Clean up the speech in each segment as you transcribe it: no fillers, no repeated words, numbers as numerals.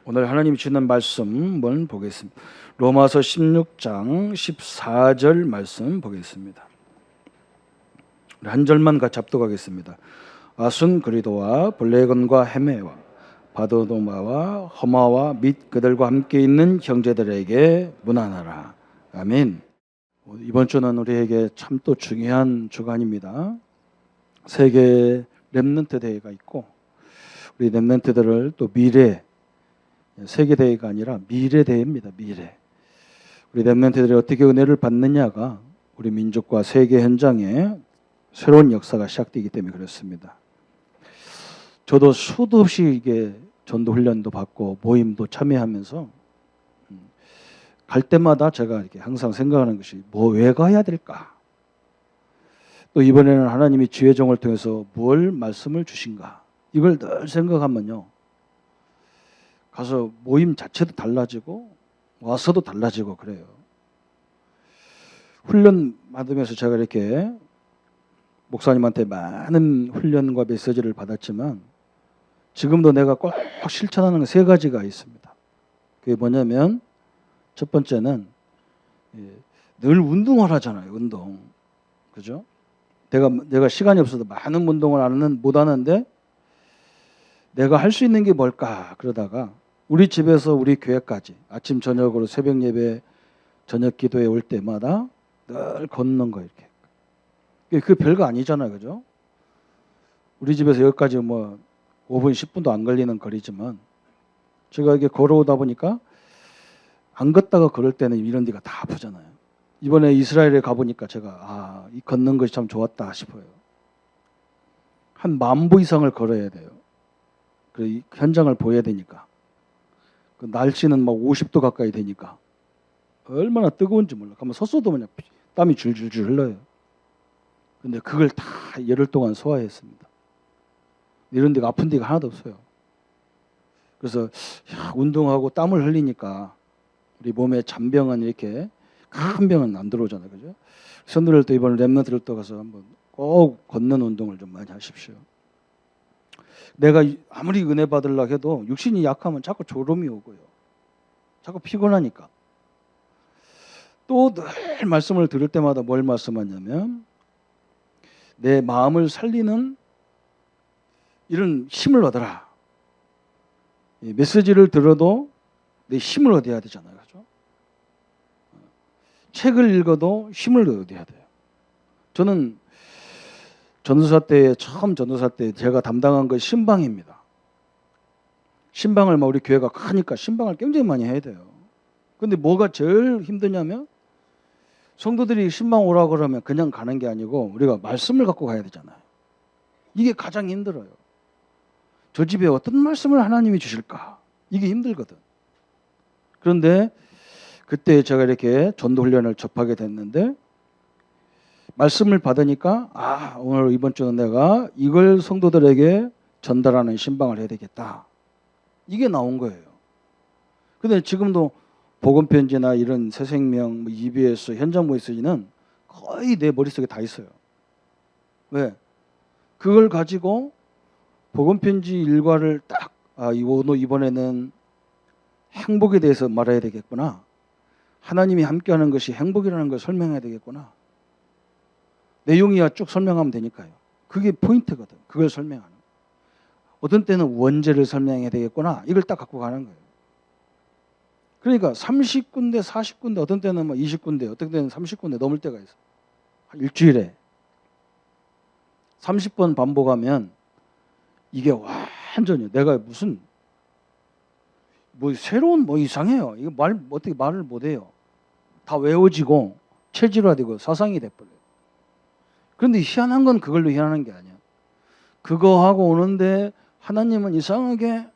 오늘 하나님이 주는 말씀을 보겠습니다. 로마서 16장 14절 말씀 보겠습니다. 한 절만 같이 합독하겠습니다. 아순그리도와 블레건과 헤메와 바도도마와 허마와 및 그들과 함께 있는 형제들에게 문안하라. 아멘. 이번 주는 우리에게 참 또 중요한 주간입니다. 세계 렘넌트 대회가 있고 우리 렘넌트들을 또 미래 세계 대회가 아니라 미래 대회입니다. 미래. 우리 렘넌트들이 어떻게 은혜를 받느냐가 우리 민족과 세계 현장에 새로운 역사가 시작되기 때문에 그렇습니다. 저도 수도 없이 이게 전도 훈련도 받고 모임도 참여하면서 갈 때마다 제가 이렇게 항상 생각하는 것이 왜 가야 될까? 또 이번에는 하나님이 지혜종을 통해서 뭘 말씀을 주신가? 이걸 늘 생각하면요. 가서 모임 자체도 달라지고 와서도 달라지고 그래요. 훈련 받으면서 제가 이렇게 목사님한테 많은 훈련과 메시지를 받았지만 지금도 내가 꼭 실천하는 세 가지가 있습니다. 그게 뭐냐면 첫 번째는 늘 운동을 하잖아요. 운동. 그죠? 내가 시간이 없어도 많은 운동을 못 하는데 내가 할 수 있는 게 뭘까? 그러다가 우리 집에서 우리 교회까지 아침 저녁으로 새벽 예배 저녁 기도에 올 때마다 늘 걷는 거 이렇게. 그 별거 아니잖아요. 그죠? 우리 집에서 여기까지 5분 10분도 안 걸리는 거리지만 제가 이게 걸어오다 보니까 안 걷다가 걸을 때는 이런 데가 다 아프잖아요. 이번에 이스라엘에 가보니까 제가 이 걷는 것이 참 좋았다 싶어요. 한 10,000보 이상을 걸어야 돼요. 그 현장을 보여야 되니까. 그 날씨는 막 50도 가까이 되니까 얼마나 뜨거운지 몰라. 가면 섰어도 그냥 땀이 줄줄줄 흘러요. 근데 그걸 다 열흘 동안 소화했습니다. 이런 데가 아픈 데가 하나도 없어요. 그래서 운동하고 땀을 흘리니까 우리 몸에 잔병은 이렇게 큰 병은 안 들어오잖아요. 그죠? 선들을 또 이번에 렘넌트를 또 가서 한번 꼭 걷는 운동을 좀 많이 하십시오. 내가 아무리 은혜 받으려고 해도 육신이 약하면 자꾸 졸음이 오고요. 자꾸 피곤하니까. 또 늘 말씀을 들을 때마다 뭘 말씀하냐면 내 마음을 살리는 이런 힘을 얻어라. 메시지를 들어도 내 힘을 얻어야 되잖아요. 그죠? 책을 읽어도 힘을 얻어야 돼요. 저는 처음 전도사 때 제가 담당한 건 신방입니다. 신방을 우리 교회가 크니까 신방을 굉장히 많이 해야 돼요. 근데 뭐가 제일 힘드냐면 성도들이 신방 오라고 그러면 그냥 가는 게 아니고 우리가 말씀을 갖고 가야 되잖아요. 이게 가장 힘들어요. 저 집에 어떤 말씀을 하나님이 주실까? 이게 힘들거든. 그런데 그때 제가 이렇게 전도 훈련을 접하게 됐는데 말씀을 받으니까 오늘 이번 주는 내가 이걸 성도들에게 전달하는 신방을 해야 되겠다. 이게 나온 거예요. 근데 지금도 복음편지나 이런 새생명, EBS, 현장 메시지는 거의 내 머릿속에 다 있어요. 왜? 그걸 가지고 복음편지 일과를 딱 이번에는 행복에 대해서 말해야 되겠구나. 하나님이 함께하는 것이 행복이라는 걸 설명해야 되겠구나. 내용이야 쭉 설명하면 되니까요. 그게 포인트거든. 그걸 설명하는. 어떤 때는 원죄를 설명해야 되겠구나. 이걸 딱 갖고 가는 거예요. 그러니까 30군데, 40군데, 어떤 때는 20군데, 어떤 때는 30군데 넘을 때가 있어. 일주일에 30번 반복하면 이게 완전히 내가 무슨 새로운 이상해요. 이거 어떻게 말을 못해요. 다 외워지고 체질화되고 사상이 돼버려요. 그런데 희한한 건 그걸로 희한한 게 아니야. 그거 하고 오는데 하나님은 이상하게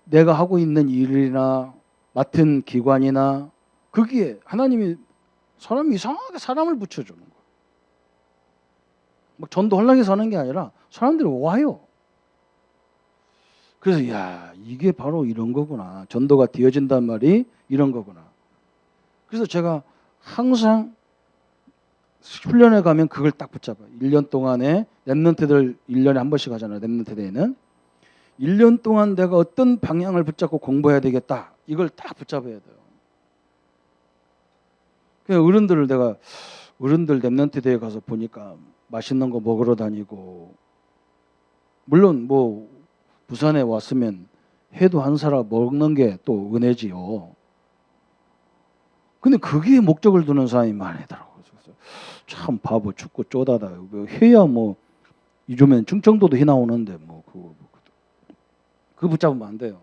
내가 하고 있는 일이나 맡은 기관이나 거기에 하나님이 이상하게 사람을 붙여주는 거야. 막 전도 헐렁해서 하는 게 아니라 사람들이 와요. 그래서 이게 바로 이런 거구나. 전도가 되어진단 말이 이런 거구나. 그래서 제가 항상 훈련에 가면 그걸 딱 붙잡아요. 1년 동안에 렘넌트들 1년에 한 번씩 하잖아요. 렘넌트 대회는. 1년 동안 내가 어떤 방향을 붙잡고 공부해야 되겠다. 이걸 딱 붙잡아야 돼요. 그냥 어른들 랩런트 대회 가서 보니까 맛있는 거 먹으러 다니고, 물론 뭐 부산에 왔으면 회도 한 사람 먹는 게 또 은혜지요. 근데 그게 목적을 두는 사람이 많더라고요. 참 바보 죽고 쪼다다. 회야 뭐 요즘엔 충청도도 회 나오는데 뭐 그거 붙잡으면 안 돼요.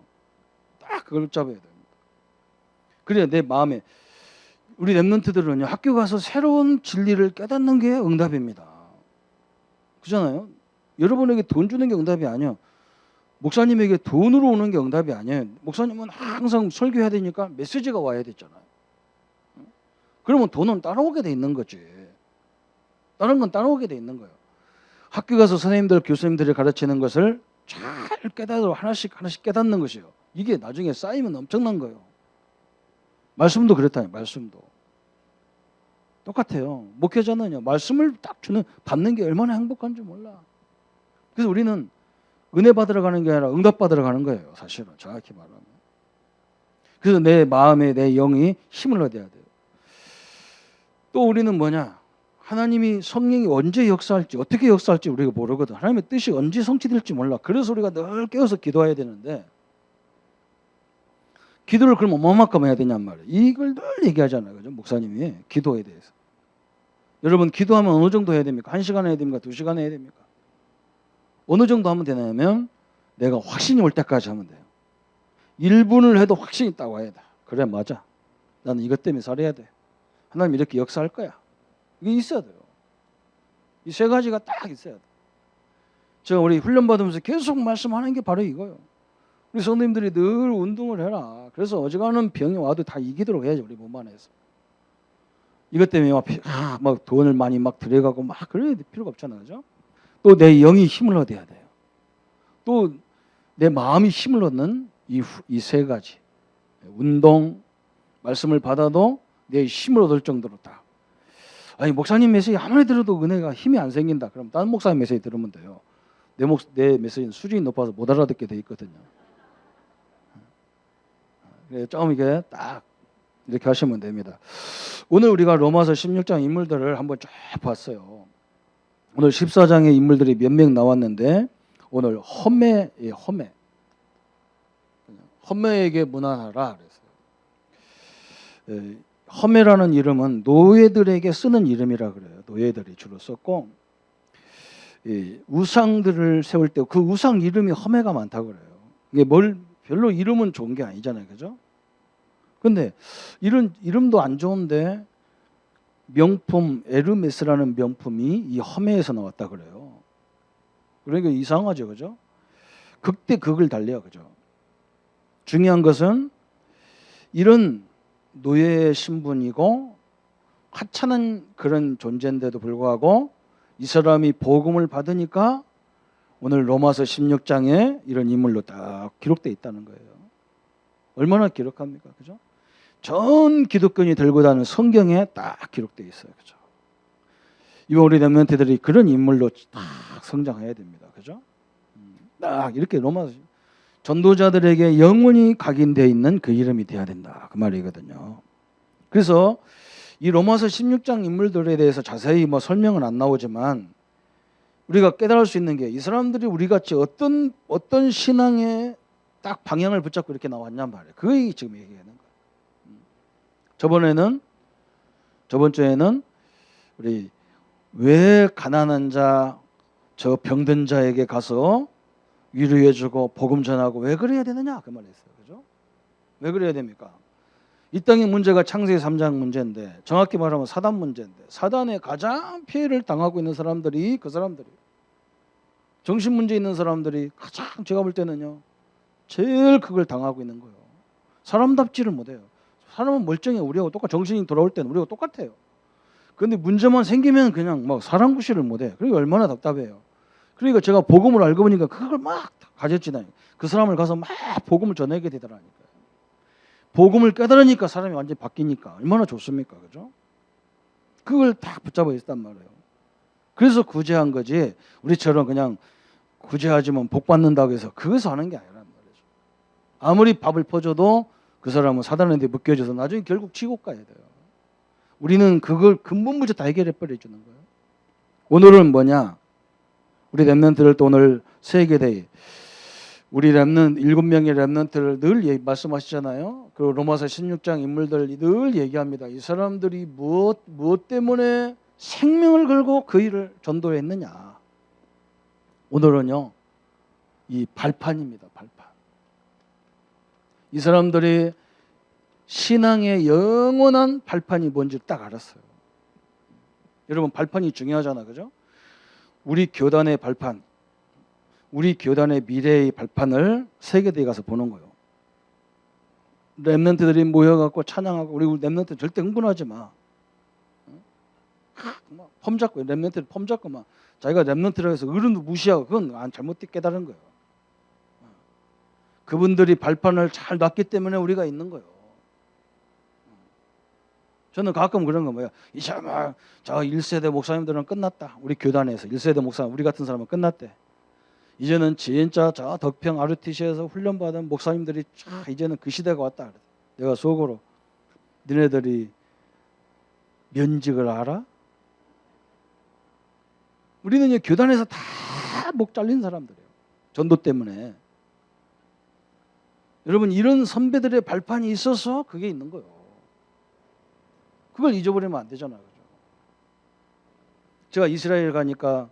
딱 그걸 붙잡아야 됩니다. 그래야 내 마음에, 우리 랩런트들은요, 학교 가서 새로운 진리를 깨닫는 게 응답입니다. 그렇잖아요. 여러분에게 돈 주는 게 응답이 아니에요. 목사님에게 돈으로 오는 게 응답이 아니에요. 목사님은 항상 설교해야 되니까 메시지가 와야 되잖아요. 그러면 돈은 따라오게 돼 있는 거지. 다른 건 따라오게 돼 있는 거예요. 학교 가서 선생님들, 교수님들이 가르치는 것을 잘 깨닫고 하나씩 깨닫는 것이에요. 이게 나중에 쌓이면 엄청난 거예요. 말씀도 그렇다니, 말씀도. 똑같아요. 목회자는요, 말씀을 딱 받는 게 얼마나 행복한지 몰라. 그래서 우리는 은혜 받으러 가는 게 아니라 응답 받으러 가는 거예요. 사실은 정확히 말하면. 그래서 내 마음에 내 영이 힘을 얻어야 돼요. 또 우리는 뭐냐? 하나님이 성령이 언제 역사할지, 어떻게 역사할지 우리가 모르거든. 하나님의 뜻이 언제 성취될지 몰라. 그래서 우리가 늘 깨어서 기도해야 되는데, 기도를 그럼 얼마만큼 해야 되냔 말이에요. 이걸 늘 얘기하잖아요. 그죠? 목사님이 기도에 대해서. 여러분, 기도하면 어느 정도 해야 됩니까? 1시간 해야 됩니까? 2시간 해야 됩니까? 어느 정도 하면 되냐면 내가 확신이 올 때까지 하면 돼요. 1분을 해도 확신이 있다고 해야 돼. 그래, 맞아. 나는 이것 때문에 살아야 돼. 하나님 이렇게 역사할 거야. 이게 있어야 돼요. 이 세 가지가 딱 있어야 돼. 제가 우리 훈련 받으면서 계속 말씀하는 게 바로 이거예요. 우리 성도님들이 늘 운동을 해라. 그래서 어지간한 병이 와도 다 이기도록 해야지, 우리 몸 안에서. 이것 때문에 막 돈을 많이 막 들여가고 막 그럴 필요가 없잖아요. 그죠? 또 내 영이 힘을 얻어야 돼요. 또 내 마음이 힘을 얻는 이 세 가지. 운동, 말씀을 받아도 내 힘을 얻을 정도로 다. 아니, 목사님 메시지 아무리 들어도 은혜가 힘이 안 생긴다. 그럼 다른 목사님 메시지 들으면 돼요. 내 메시지는 수준이 높아서 못 알아듣게 돼 있거든요. 그래서 좀 이게 딱 이렇게 하시면 됩니다. 오늘 우리가 로마서 16장 인물들을 한번 쫙 봤어요. 오늘 14장의 인물들이 몇 명 나왔는데, 오늘 험매에게 문안하라 그랬어요. 험매라는 이름은 노예들에게 쓰는 이름이라 그래요. 노예들이 주로 썼고, 우상들을 세울 때 그 우상 이름이 험매가 많다고 그래요. 이게 별로 이름은 좋은 게 아니잖아요. 그죠? 근데 이름도 안 좋은데 명품 에르메스라는 명품이 이 험매에서 나왔다 그래요. 그러니까 이상하죠. 그죠? 극대 극을 달려요. 그죠? 중요한 것은 이런 노예 신분이고 하찮은 그런 존재인데도 불구하고 이 사람이 복음을 받으니까 오늘 로마서 16장에 이런 인물로 딱 기록되어 있다는 거예요. 얼마나 기록합니까? 그죠? 전 기독교인이 들고 다니는 성경에 딱 기록되어 있어요. 그죠? 이번 우리 렘넌트들이 그런 인물로 딱 성장해야 됩니다. 그죠? 딱 이렇게 로마서 전도자들에게 영원히 각인되어 있는 그 이름이 돼야 된다. 그 말이거든요. 그래서 이 로마서 16장 인물들에 대해서 자세히 뭐 설명은 안 나오지만 우리가 깨달을 수 있는 게 이 사람들이 우리같이 어떤 신앙의 딱 방향을 붙잡고 이렇게 나왔냔 말이에요. 그게 지금 얘기하는 거예요. 저번 주에는 우리 왜 가난한 자, 저 병든 자에게 가서 위로해주고 복음 전하고 왜 그래야 되느냐 그 말이었어요. 그죠? 왜 그래야 됩니까? 이 땅의 문제가 창세기 3장 문제인데, 정확히 말하면 사단 문제인데, 사단에 가장 피해를 당하고 있는 사람들이 그 사람들이, 정신 문제 있는 사람들이 가장, 제가 볼 때는요, 제일 그걸 당하고 있는 거예요. 사람답지를 못해요. 사람은 멀쩡해. 우리하고 정신이 돌아올 때는 우리하고 똑같아요. 그런데 문제만 생기면 그냥 막 사람 구실을 못해. 그러니까 얼마나 답답해요. 그러니까 제가 복음을 알고 보니까 그걸 막 가졌지나요. 그 사람을 가서 막 복음을 전하게 되더라니까요. 복음을 깨달으니까 사람이 완전히 바뀌니까 얼마나 좋습니까? 그죠? 그걸 딱 붙잡아 있단 말이에요. 그래서 구제한 거지, 우리처럼 그냥 구제하지만 복 받는다고 해서 그것을 하는 게 아니란 말이죠. 아무리 밥을 퍼줘도 그 사람은 사단한테 묶여져서 나중에 결국 지옥 가야 돼요. 우리는 그걸 근본부터 다 해결해 버려 주는 거예요. 오늘은 뭐냐? 우리 렘넌트를 또 오늘 세계대회 우리 렘넌트 7명의 렘넌트를 늘 말씀하시잖아요. 그 로마서 16장 인물들 늘 얘기합니다. 이 사람들이 무엇 때문에 생명을 걸고 그 일을 전도했느냐. 오늘은요. 이 발판입니다. 발판. 이 사람들이 신앙의 영원한 발판이 뭔지 딱 알았어요. 여러분 발판이 중요하잖아. 그죠? 우리 교단의 발판, 우리 교단의 미래의 발판을 세계대회 가서 보는 거예요. 렘넌트들이 모여갖고 찬양하고 우리 렘넌트 절대 흥분하지 마. 폼 잡고 렘넌트를 폼 잡고 막 자기가 렘넌트라고 해서 어른도 무시하고 그건 잘못 깨달은 거예요. 그분들이 발판을 잘 놨기 때문에 우리가 있는 거예요. 저는 가끔 그런 거 뭐야. 이제 막 저 1세대 목사님들은 끝났다. 우리 교단에서 1세대 목사님 우리 같은 사람은 끝났대. 이제는 진짜 저 덕평 RTC에서 훈련받은 목사님들이 이제는 그 시대가 왔다. 내가 속으로 너네들이 면직을 알아? 우리는 교단에서 다 목 잘린 사람들이에요. 전도 때문에. 여러분 이런 선배들의 발판이 있어서 그게 있는 거예요. 그걸 잊어버리면 안 되잖아요. 그죠? 제가 이스라엘 가니까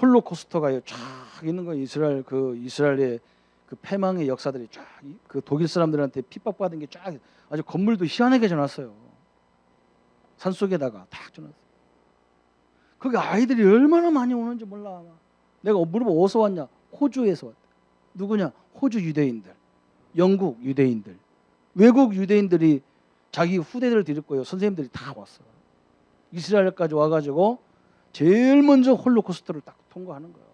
홀로코스터가 쫙 있는 거예요. 이스라엘의 그 패망의 역사들이 쫙 그 독일 사람들한테 핍박받은 게 쫙 아주 건물도 희한하게 져놨어요. 산속에다가 딱 져놨어요. 거기 아이들이 얼마나 많이 오는지 몰라. 내가 물어봐 어디서 왔냐? 호주에서 왔대. 누구냐? 호주 유대인들, 영국 유대인들, 외국 유대인들이 자기 후대들을 데릴 거예요. 선생님들이 다 왔어요. 이스라엘까지 와가지고 제일 먼저 홀로코스트를 딱 통과하는 거예요.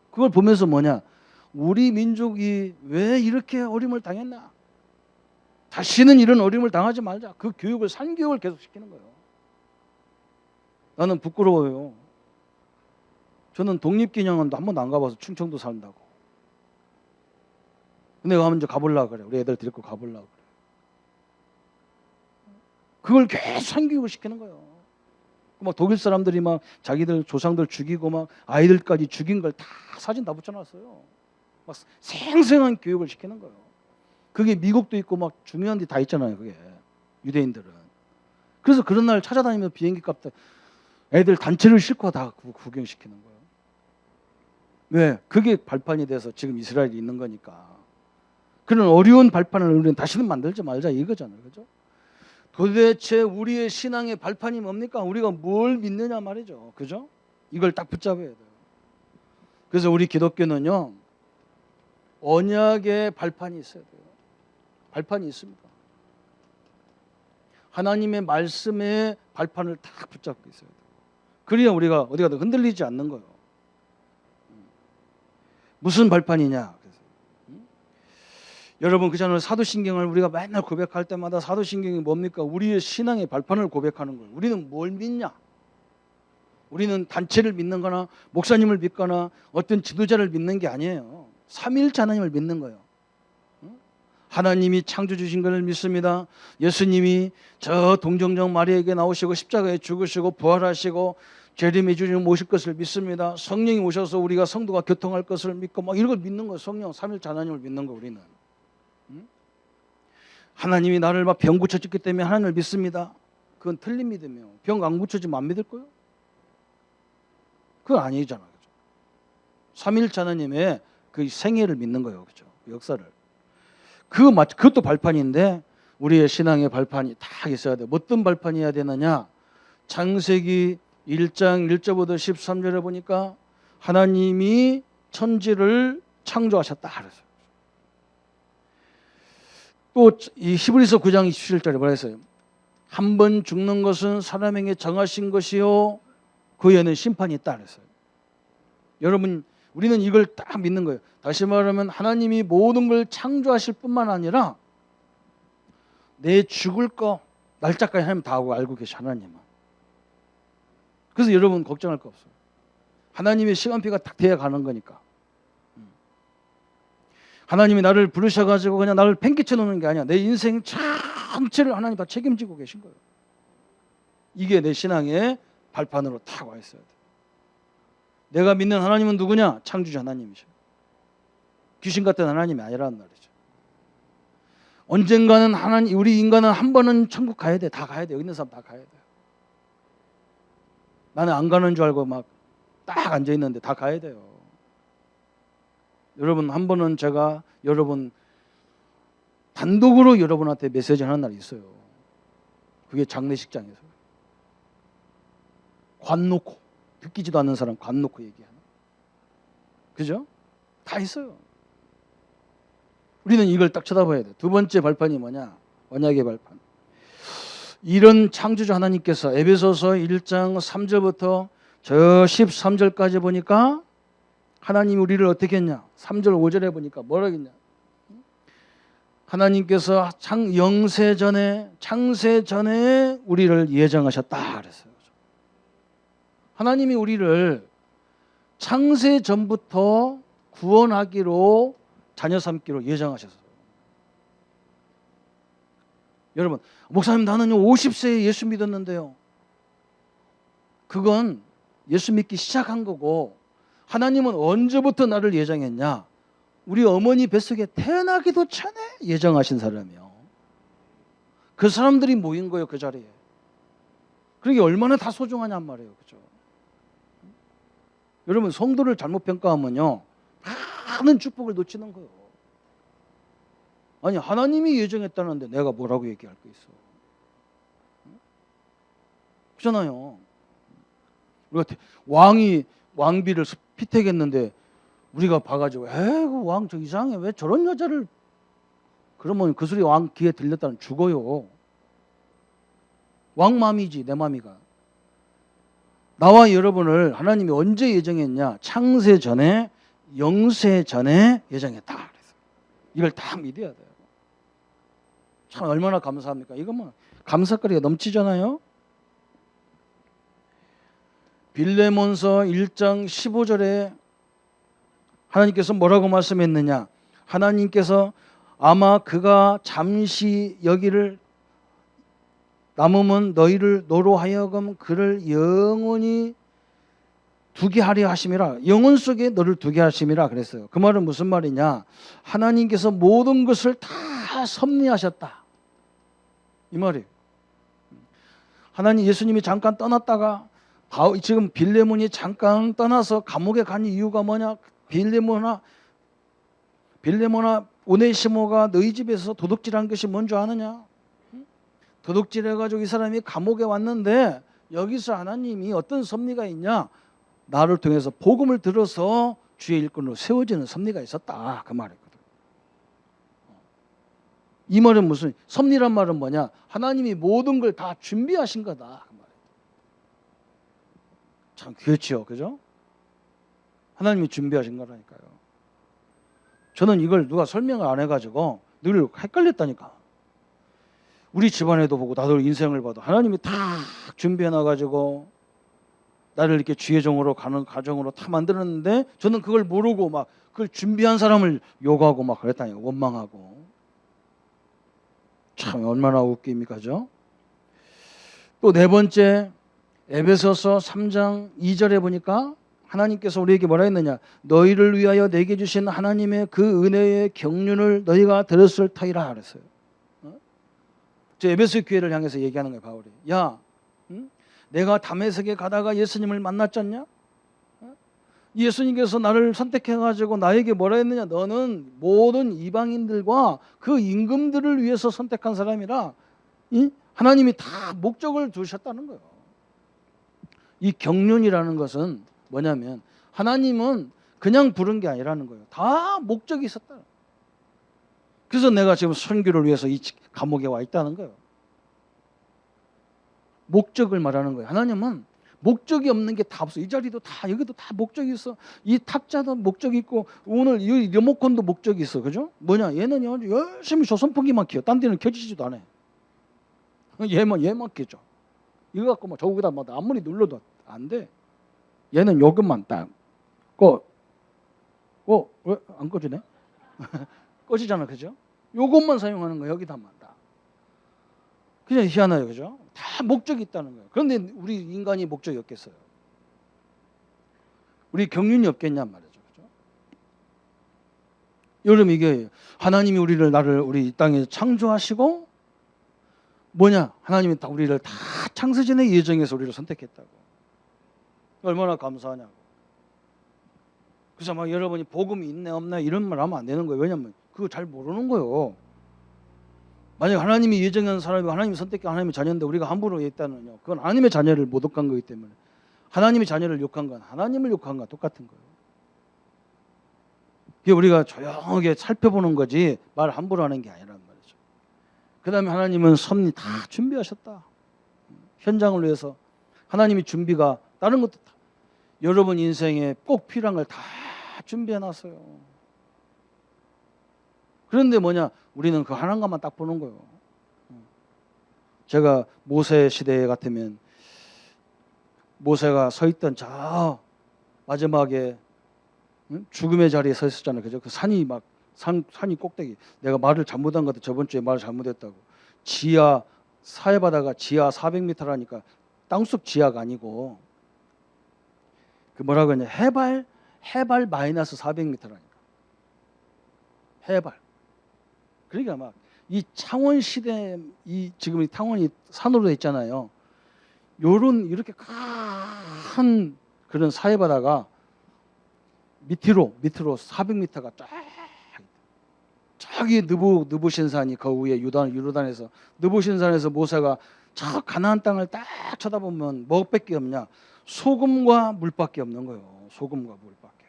그걸 보면서 뭐냐? 우리 민족이 왜 이렇게 어려움을 당했나? 다시는 이런 어려움을 당하지 말자. 그 교육을 산교육을 계속 시키는 거예요. 나는 부끄러워요. 저는 독립기념관도 한 번도 안 가봐서 충청도 산다고. 근데 가면 이제 가보려고 그래. 우리 애들 데리고 가보려고 그래. 그걸 계속 산교육을 시키는 거예요. 막 독일 사람들이 막 자기들 조상들 죽이고 막 아이들까지 죽인 걸 다 사진 다 붙여놨어요. 막 생생한 교육을 시키는 거예요. 그게 미국도 있고 막 중요한 데 다 있잖아요. 그게 유대인들은. 그래서 그런 날 찾아다니면서 비행기 값도 애들 단체를 싣고 다 구경시키는 거예요. 왜? 그게 발판이 돼서 지금 이스라엘이 있는 거니까. 그런 어려운 발판을 우리는 다시는 만들지 말자 이거잖아요. 그죠? 도대체 우리의 신앙의 발판이 뭡니까? 우리가 뭘 믿느냐 말이죠. 그죠? 이걸 딱 붙잡아야 돼요. 그래서 우리 기독교는요. 언약의 발판이 있어야 돼요. 발판이 있습니다. 하나님의 말씀의 발판을 딱 붙잡고 있어야 돼요. 그래야 우리가 어디 가도 흔들리지 않는 거예요. 무슨 발판이냐? 여러분 그잖아요. 사도신경을 우리가 맨날 고백할 때마다 사도신경이 뭡니까? 우리의 신앙의 발판을 고백하는 거예요. 우리는 뭘 믿냐? 우리는 단체를 믿는 거나 목사님을 믿거나 어떤 지도자를 믿는 게 아니에요. 삼위일체 하나님을 믿는 거예요. 하나님이 창조 주신 것을 믿습니다. 예수님이 저 동정정 마리아에게 나오시고 십자가에 죽으시고 부활하시고 재림의 주님 오실 것을 믿습니다. 성령이 오셔서 우리가 성도가 교통할 것을 믿고 막 이런 걸 믿는 거예요. 성령 삼위일체 하나님을 믿는 거 우리는. 하나님이 나를 막 병 고쳐줬기 때문에 하나님을 믿습니다. 그건 틀린 믿음이에요. 병 안 고쳐지면 안 믿을 거예요? 그건 아니잖아요. 그죠? 삼위일체 하나님의 그 생애를 믿는 거예요. 그죠? 역사를. 그것도 발판인데 우리의 신앙의 발판이 다 있어야 돼요. 어떤 발판이어야 되느냐? 창세기 1장 1절부터 13절에 보니까 하나님이 천지를 창조하셨다 그랬어요. 또 이 히브리서 9장 27절에 뭐라 했어요? 한 번 죽는 것은 사람에게 정하신 것이요 그에는 심판이 있다 그랬어요. 여러분 우리는 이걸 딱 믿는 거예요. 다시 말하면 하나님이 모든 걸 창조하실 뿐만 아니라 내 죽을 거 날짜까지 하나님 다 알고 계셔 하나님은. 그래서 여러분 걱정할 거 없어요. 하나님의 시간표가 딱 돼야 가는 거니까. 하나님이 나를 부르셔가지고 그냥 나를 팽개쳐 놓는 게 아니야. 내 인생 전체를 하나님 다 책임지고 계신 거예요. 이게 내 신앙의 발판으로 탁 와 있어야 돼. 내가 믿는 하나님은 누구냐? 창조주 하나님이죠. 귀신 같은 하나님이 아니라는 말이죠. 언젠가는 하나님, 우리 인간은 한 번은 천국 가야 돼. 다 가야 돼. 여기 있는 사람 다 가야 돼. 나는 안 가는 줄 알고 막 딱 앉아 있는데 다 가야 돼요. 여러분, 한 번은 제가 여러분 단독으로 여러분한테 메시지 하는 날이 있어요. 그게 장례식장에서 관 놓고, 듣기지도 않는 사람 관 놓고 얘기하는, 그죠? 다 있어요. 우리는 이걸 딱 쳐다봐야 돼. 두 번째 발판이 뭐냐? 언약의 발판. 이런 창조주 하나님께서 에베소서 1장 3절부터 저 13절까지 보니까 하나님이 우리를 어떻게 했냐? 3절 5절에 보니까 뭐라 했냐? 하나님께서 창세 전에 우리를 예정하셨다 그랬어요. 하나님이 우리를 창세 전부터 구원하기로, 자녀 삼기로 예정하셨어요. 여러분, 목사님 나는요 50세에 예수 믿었는데요. 그건 예수 믿기 시작한 거고, 하나님은 언제부터 나를 예정했냐? 우리 어머니 뱃속에 태어나기도 전에 예정하신 사람이요. 그 사람들이 모인 거예요, 그 자리에. 그게 얼마나 다 소중하냔 말이에요. 그죠? 여러분, 성도를 잘못 평가하면요 많은 축복을 놓치는 거예요. 아니, 하나님이 예정했다는데 내가 뭐라고 얘기할 거 있어? 그렇잖아요. 우리가 왕비를 피택했는데 우리가 봐가지고 에이구 왕 저 이상해, 왜 저런 여자를, 그러면 그 소리 왕 귀에 들렸다는 죽어요. 왕 맘이지, 내 맘이가. 나와 여러분을 하나님이 언제 예정했냐? 창세 전에, 영세 전에 예정했다. 그래서 이걸 딱 믿어야 돼요. 참 얼마나 감사합니까? 이거 뭐 감사거리가 넘치잖아요. 빌레몬서 1장 15절에 하나님께서 뭐라고 말씀했느냐? 하나님께서 아마 그가 잠시 여기를 남으면 너로 하여금 그를 영원히 두게 하려 하심이라. 영혼 속에 너를 두게 하심이라 그랬어요. 그 말은 무슨 말이냐? 하나님께서 모든 것을 다 섭리하셨다, 이 말이에요. 하나님, 예수님이 잠깐 떠났다가 지금 빌레몬이 잠깐 떠나서 감옥에 간 이유가 뭐냐? 빌레몬아 오네시모가 너희 집에서 도둑질한 것이 뭔지 아느냐? 도둑질해가지고 이 사람이 감옥에 왔는데 여기서 하나님이 어떤 섭리가 있냐? 나를 통해서 복음을 들어서 주의 일꾼으로 세워지는 섭리가 있었다, 그 말이거든. 이 말은 무슨 섭리란 말은 뭐냐? 하나님이 모든 걸 다 준비하신 거다, 그 말이에요. 참 그렇죠, 그죠? 하나님이 준비하신 거라니까요. 저는 이걸 누가 설명을 안 해가지고 늘 헷갈렸다니까. 우리 집안에도 보고 나도 인생을 봐도 하나님이 다 준비해놔가지고 나를 이렇게 주의 종으로 가는 가정으로 다 만들었는데, 저는 그걸 모르고 막 그걸 준비한 사람을 욕하고 막 그랬다니까. 원망하고. 참 얼마나 웃깁니까, 죠? 또 네 번째, 에베소서 3장 2절에 보니까 하나님께서 우리에게 뭐라 했느냐? 너희를 위하여 내게 주신 하나님의 그 은혜의 경륜을 너희가 들었을 터이라 그랬어요. 저 에베소 교회를 향해서 얘기하는 거예요, 바울이. 야, 내가 다메섹에 가다가 예수님을 만났잖냐? 예수님께서 나를 선택해가지고 나에게 뭐라 했느냐? 너는 모든 이방인들과 그 임금들을 위해서 선택한 사람이라, 하나님이 다 목적을 두셨다는 거예요. 이 경륜이라는 것은 뭐냐면 하나님은 그냥 부른 게 아니라는 거예요. 다 목적이 있었다. 그래서 내가 지금 선교를 위해서 이 감옥에 와 있다는 거예요. 목적을 말하는 거예요. 하나님은 목적이 없는 게 다 없어. 이 자리도 다, 여기도 다 목적이 있어. 이 탁자도 목적이 있고, 오늘 이 리모컨도 목적이 있어. 그죠? 뭐냐? 얘는 열심히 조선풍기만 켜요. 딴 데는 켜지지도 않아요. 얘만 켜죠. 이거 갖고 뭐 저기다 뭐 아무리 눌러도 안 돼. 얘는 요것만 딱 꺼. 왜 안 꺼지네? 꺼지잖아, 그죠? 요것만 사용하는 거예요. 여기다만 딱. 그냥 희한해요, 그죠? 다 목적이 있다는 거예요. 그런데 우리 인간이 목적이 없겠어요? 우리 경륜이 없겠냔 말이죠, 그죠? 여러분, 이게 하나님이 우리 이 땅에 창조하시고 뭐냐? 하나님이 다 우리를 다 창세전의 예정에서 우리를 선택했다고. 얼마나 감사하냐고. 그래서 막 여러분이 복음이 있네 없나 이런 말 하면 안 되는 거예요. 왜냐하면 그거 잘 모르는 거예요. 만약 하나님이 예정한 사람이 하나님이 선택한 하나님의 자녀인데 우리가 함부로 했다면요, 그건 하나님의 자녀를 모독한 거기 때문에 하나님의 자녀를 욕한 건 하나님을 욕한 거와 똑같은 거예요. 그게 우리가 조용하게 살펴보는 거지 말 함부로 하는 게 아니란 말이죠. 그 다음에 하나님은 섭리 다 준비하셨다. 현장을 위해서 하나님이 준비가 다른 것도 다 여러분 인생에 꼭 필요한 걸 다 준비해놨어요. 그런데 뭐냐? 우리는 그 하나만 딱 보는 거예요. 제가 모세 시대 같으면 모세가 서 있던 저 마지막에 죽음의 자리에 서 있었잖아요. 그죠? 그 산이 막 산이 꼭대기. 내가 말을 잘못한 것 같아. 저번 주에 말을 잘못했다고. 지하 사해바다가 지하 400m라니까 땅속 지하가 아니고 그 뭐라고 하냐? 해발 마이너스 400m라니까. 해발. 그러니까 막 이 창원 시대 지금 이 창원이 산으로 돼 있잖아요. 요런 이렇게 큰 그런 사해바다가 밑으로 400m가 쫙 저기 느부신산이 그 위에 유르단에서 느부신산에서 모세가 저 가나안 땅을 딱 쳐다보면 뭐밖에 없냐? 소금과 물밖에 없는 거예요. 소금과 물밖에.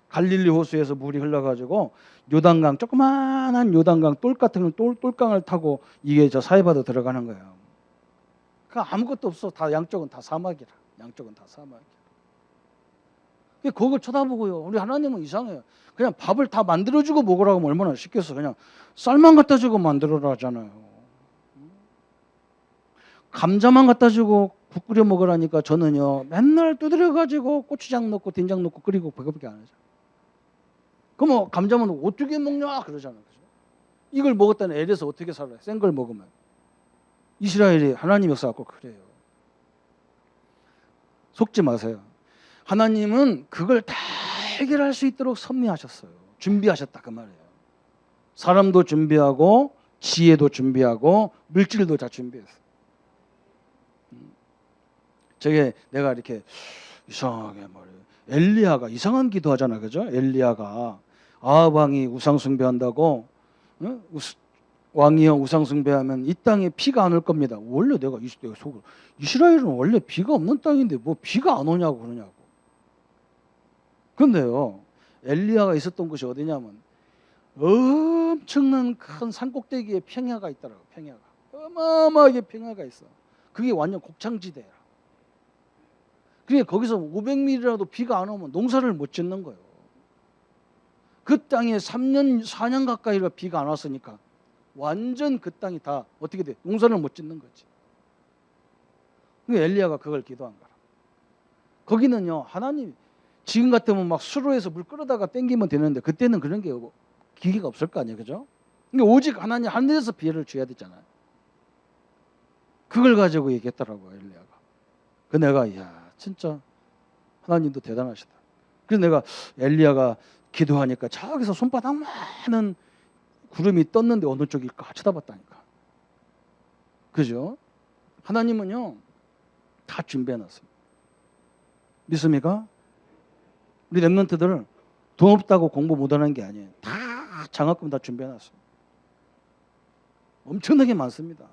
갈릴리 호수에서 물이 흘러가지고 요단강, 조그마한 요단강 똘 같은 똘강을 타고 이게 저 사해바다 들어가는 거예요. 그 아무것도 없어. 다 양쪽은 다 사막이라. 양쪽은 다 사막이라. 그걸 쳐다보고요. 우리 하나님은 이상해요. 그냥 밥을 다 만들어주고 먹으라고 하면 얼마나 쉽겠어. 그냥 쌀만 갖다 주고 만들어라 하잖아요. 감자만 갖다 주고 국 끓여 먹으라니까 저는요 맨날 두드려가지고 고추장 넣고 된장 넣고 끓이고 그거밖에 안 하죠. 그럼 감자만 어떻게 먹냐 그러잖아요. 그죠? 이걸 먹었다는 애에서 어떻게 살아요? 센 걸 먹으면. 이스라엘이 하나님 역사 갖고 그래요. 속지 마세요. 하나님은 그걸 다 해결할 수 있도록 섭리하셨어요. 준비하셨다 그 말이에요. 사람도 준비하고 지혜도 준비하고 물질도 다 준비했어요. 저게 내가 이렇게 이상하게 말이에요. 엘리야가 이상한 기도하잖아, 그죠? 엘리야가 아합 왕이 우상 숭배한다고, 왕이여 우상 숭배하면 이 땅에 비가 안 올 겁니다. 원래 내가 속으로 이스라엘은 원래 비가 없는 땅인데 뭐 비가 안 오냐고 그러냐고. 근데요, 엘리야가 있었던 곳이 어디냐면 엄청난 큰 산꼭대기에 평야가 있더라고. 평야가 어마어마하게 평야가 있어. 그게 완전 곡창지대야. 그게 거기서 500mm라도 비가 안 오면 농사를 못 짓는 거예요. 그 땅에 3년 4년 가까이가 비가 안 왔으니까 완전 그 땅이 다 어떻게 돼? 농사를 못 짓는 거지. 엘리야가 그걸 기도한 거라. 거기는요, 하나님 지금 같으면 막 수로에서 물 끌어다가 땡기면 되는데 그때는 그런 게 기계가 없을 거 아니에요, 그죠? 그러니까 오직 하나님 하늘에서 비를 줘야 되잖아요. 그걸 가지고 얘기했더라고요, 엘리야가. 그 내가 진짜 하나님도 대단하시다. 그래서 내가 엘리야가 기도하니까 저기서 손바닥만한 구름이 떴는데 어느 쪽일까 쳐다봤다니까. 그죠? 하나님은요 다 준비해놨습니다. 믿습니까? 우리 랩런트들 돈 없다고 공부 못하는 게 아니에요. 다 장학금 다 준비해놨어요. 엄청나게 많습니다.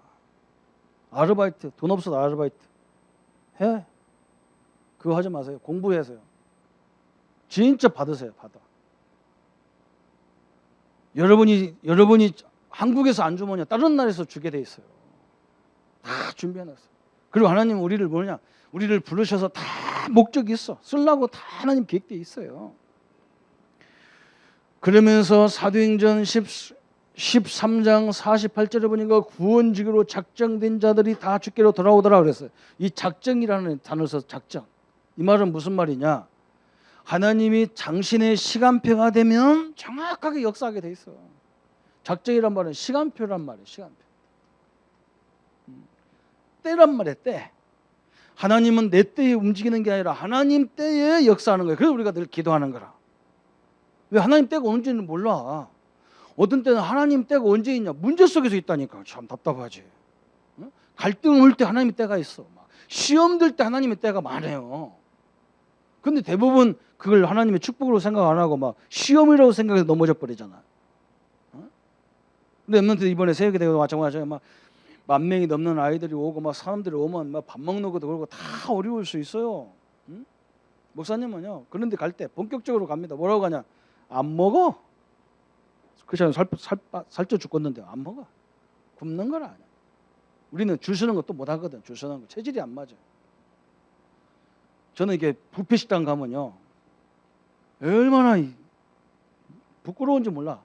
아르바이트, 돈 없어도 아르바이트 해. 그거 하지 마세요. 공부해서요. 진짜 받으세요. 받아. 여러분이 한국에서 안 주면요 다른 나라에서 주게 돼 있어요. 다 준비해놨어요. 그리고 하나님은 우리를 뭐냐? 우리를 부르셔서 다 목적이 있어. 쓰려고 다 하나님 계획되어 있어요. 그러면서 사도행전 13장 48절에 보니까 구원지기로 작정된 자들이 다 주께로 돌아오더라 그랬어요. 이 작정이라는 단어를 써서 작정. 이 말은 무슨 말이냐? 하나님이 당신의 시간표가 되면 정확하게 역사하게 돼 있어. 작정이란 말은 시간표란 말이에요. 시간표. 때란 말이에요. 때. 하나님은 내 때에 움직이는 게 아니라 하나님 때에 역사하는 거예요. 그래서 우리가 늘 기도하는 거라. 왜 하나님 때가 언제는 몰라. 어떤 때는 하나님 때가 언제 있냐. 문제 속에서 있다니까. 참 답답하지. 갈등을 할 때 하나님의 때가 있어. 시험 들 때 하나님의 때가 많아요. 근데 대부분 그걸 하나님의 축복으로 생각 안 하고 막 시험이라고 생각해서 넘어져 버리잖아. 근데 엠넌트 이번에 세계대회도 마찬가지예요. 막 10,000명이 넘는 아이들이 오고 막 사람들이 오면 막 밥 먹는 것도 그렇고 다 어려울 수 있어요. 응? 목사님은요. 그런데 갈 때 본격적으로 갑니다. 뭐라고 가냐? 안 먹어. 그렇잖아요. 살쪄 죽겠는데 안 먹어. 굶는 걸 아니야. 우리는 줄 서는 것도 못 하거든. 줄 서는 거 체질이 안 맞아. 저는 이게 뷔페 식당 가면요. 얼마나 부끄러운지 몰라.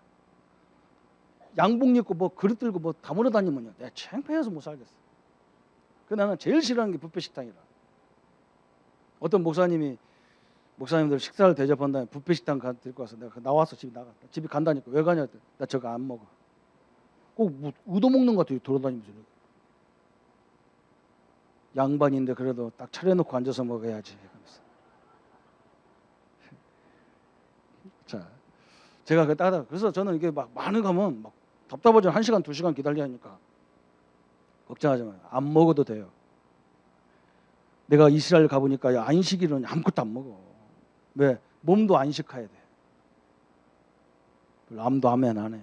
양복 입고 뭐 그릇 들고 뭐 다물어 다니면요. 내가 창피해서 못 살겠어. 그 나는 제일 싫어하는 게 뷔페 식당이라. 어떤 목사님들 식사를 대접한 다음에 뷔페 식당 데리고 와서 내가 나와서 집에 간다니까. 왜 가냐 했더니 나 저거 안 먹어. 꼭 뭐 우도 먹는 것 같아요. 돌아다니면서. 양반인데 그래도 딱 차려놓고 앉아서 먹어야지. 자, 제가 그래서 저는 이게 막 많이 가면 막 답답하죠. 1시간, 2시간 기다려야 하니까. 걱정하지 마요. 안 먹어도 돼요. 내가 이스라엘 가보니까 안식일은 아무것도 안 먹어. 왜? 몸도 안식해야 돼. 암도 아멘 안 해.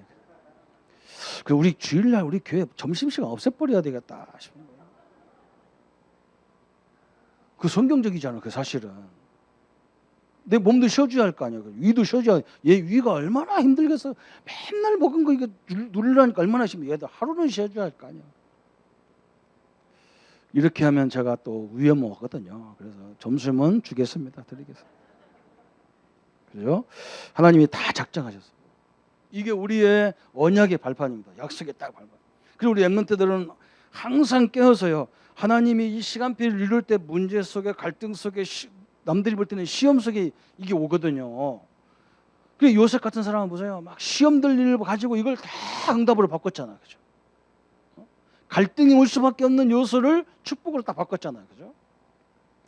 그 우리 주일날 우리 교회 점심시간 없애버려야 되겠다 싶은 거야. 그 성경적이잖아. 그 사실은. 내 몸도 쉬어줘야 할 거 아니야. 위도 쉬어줘야. 얘 위가 얼마나 힘들겠어. 맨날 먹은 거 이거 누르려니까 얼마나 힘들어. 얘도 하루는 쉬어줘야 할 거 아니야. 이렇게 하면 제가 또 위에 먹거든요. 그래서 점심은 주겠습니다. 드리겠습니다. 그죠? 하나님이 다 작정하셨어요. 이게 우리의 언약의 발판입니다. 약속의 딱 발판. 그리고 우리 엠넌트들은 항상 깨어서요. 하나님이 이 시간표를 이룰 때 문제 속에 갈등 속에 남들이 볼 때는 시험 속에 이게 오거든요. 그 요셉 같은 사람은 보세요. 막 시험들 일을 가지고 이걸 다 응답으로 바꿨잖아요. 그죠? 갈등이 올 수밖에 없는 요소를 축복으로 딱 바꿨잖아요. 그죠?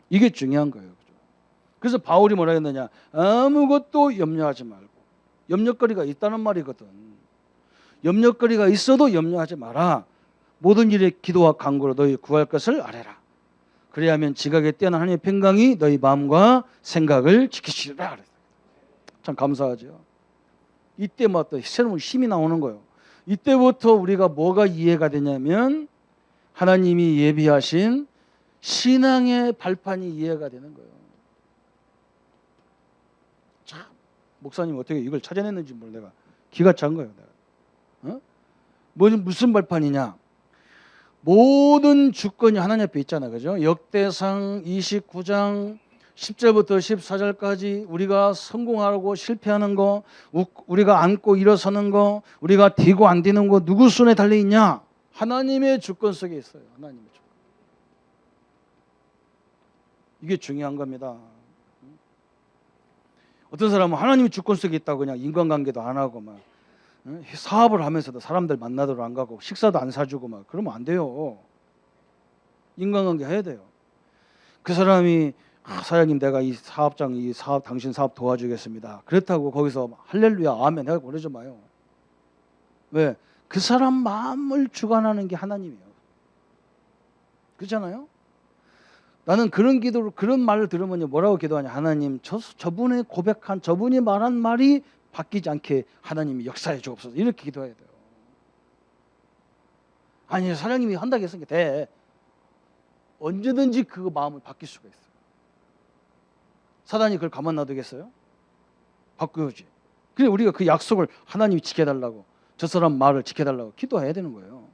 이게 중요한 거예요. 그죠? 그래서 바울이 뭐라 했느냐? 아무것도 염려하지 말고. 염려거리가 있다는 말이거든. 염려거리가 있어도 염려하지 마라. 모든 일에 기도와 간구로 너희 구할 것을 아뢰라. 그래야면 지각에 뛰어난 하나님의 평강이 너희 마음과 생각을 지키시리라. 참 감사하죠. 이때부터 새로운 힘이 나오는 거예요. 이때부터 우리가 뭐가 이해가 되냐면 하나님이 예비하신 신앙의 발판이 이해가 되는 거예요. 참 목사님 어떻게 이걸 찾아냈는지 몰라. 내가 기가 찬 거예요. 내가. 무슨 발판이냐? 모든 주권이 하나님 앞에 있잖아요. 그죠? 역대상 29장 10절부터 14절까지 우리가 성공하고 실패하는 거, 우리가 앉고 일어서는 거, 우리가 뛰고 안 뛰는 거 누구 손에 달려 있냐? 하나님의 주권 속에 있어요. 하나님의 주권. 이게 중요한 겁니다. 어떤 사람은 하나님의 주권 속에 있다고 그냥 인간관계도 안 하고 막 사업을 하면서도 사람들 만나도록 안 가고 식사도 안 사주고 막 그러면 안 돼요. 인간관계 해야 돼요. 그 사람이 사장님 내가 이 사업 당신 사업 도와주겠습니다. 그렇다고 거기서 할렐루야 아멘 해고 그러지 마요. 왜? 그 사람 마음을 주관하는 게 하나님이에요. 그렇잖아요? 나는 그런 말을 들으면 뭐라고 기도하냐? 하나님 저분의 고백한 저분이 말한 말이 바뀌지 않게 하나님이 역사해 주옵소서. 이렇게 기도해야 돼요. 아니 사장님이 한다고 했으니까 돼. 언제든지 그 마음을 바뀔 수가 있어요. 사단이 그걸 가만 놔두겠어요? 바꾸지. 그래 우리가 그 약속을 하나님이 지켜달라고 저 사람 말을 지켜달라고 기도해야 되는 거예요.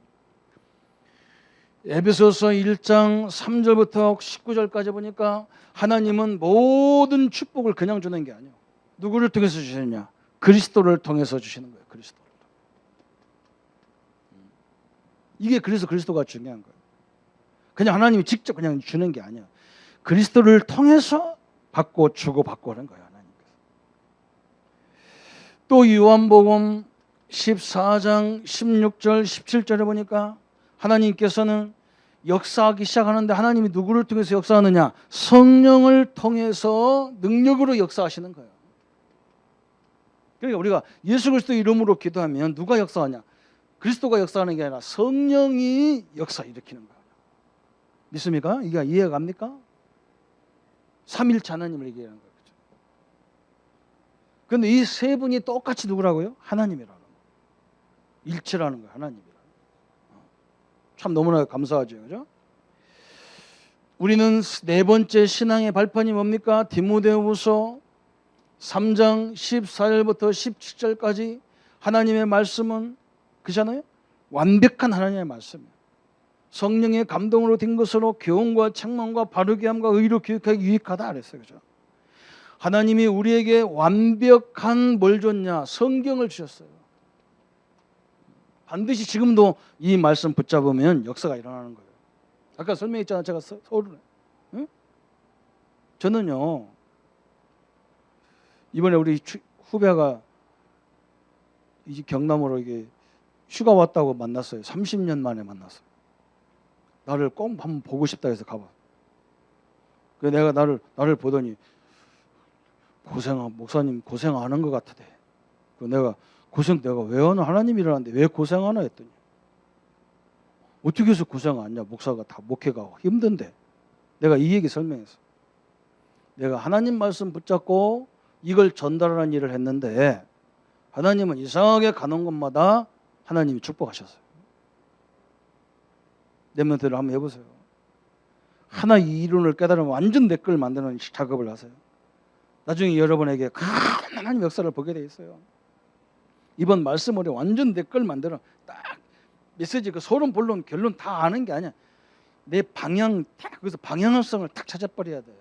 에베소서 1장 3절부터 19절까지 보니까 하나님은 모든 축복을 그냥 주는 게 아니에요. 누구를 통해서 주시느냐? 그리스도를 통해서 주시는 거예요. 그리스도를. 이게 그래서 그리스도가 중요한 거예요. 그냥 하나님이 직접 그냥 주는 게 아니야. 그리스도를 통해서 받고 주고 받고 하는 거예요. 하나님께서. 또 요한복음 14장 16절 17절에 보니까 하나님께서는 역사하기 시작하는데 하나님이 누구를 통해서 역사하느냐? 성령을 통해서 능력으로 역사하시는 거예요. 그러니까 우리가 예수 그리스도 이름으로 기도하면 누가 역사하냐? 그리스도가 역사하는 게 아니라 성령이 역사 일으키는 거예요. 믿습니까? 이게 이해가 갑니까? 삼일체 하나님을 얘기하는 거예요. 그런데 이 세 분이 똑같이 누구라고요? 하나님이라는 거예요. 일체라는 거예요. 하나님이라는 거예요. 참 너무나 감사하죠. 그죠? 우리는 네 번째 신앙의 발판이 뭡니까? 디모데후서 3장 14절부터 17절까지 하나님의 말씀은 그잖아요. 완벽한 하나님의 말씀이에요. 성령의 감동으로 된 것으로 교훈과 책망과 바르게 함과 의로 교육하기 유익하다 그랬어요. 그죠? 하나님이 우리에게 완벽한 뭘 줬냐? 성경을 주셨어요. 반드시 지금도 이 말씀 붙잡으면 역사가 일어나는 거예요. 아까 설명했잖아요. 제가 서울에. 응? 저는요. 이번에 우리 후배가 이 경남으로 이게 휴가 왔다고 만났어요. 30년 만에 만났어요. 나를 꼭 한번 보고 싶다 해서 가봐. 그래서 내가 나를 보더니 목사님 고생하는 것 같으대. 내가 내가 왜 하나 하나님이라는데 왜 고생하나 했더니 어떻게 해서 고생 안 하냐? 목사가 다 목회가 힘든데. 내가 이 얘기 설명했어. 내가 하나님 말씀 붙잡고 이걸 전달하는 일을 했는데 하나님은 이상하게 가는 곳마다 하나님이 축복하셨어요. 내 멘트를 한번 해보세요. 하나 이 이론을 깨달으면 완전 내 걸 만드는 작업을 하세요. 나중에 여러분에게 큰 하나님 역사를 보게 돼 있어요. 이번 말씀으로 완전 내 걸 만드는 딱 메시지 그 소론 본론 결론 다 아는 게 아니야. 내 방향 딱 그래서 방향성을 딱 찾아버려야 돼요.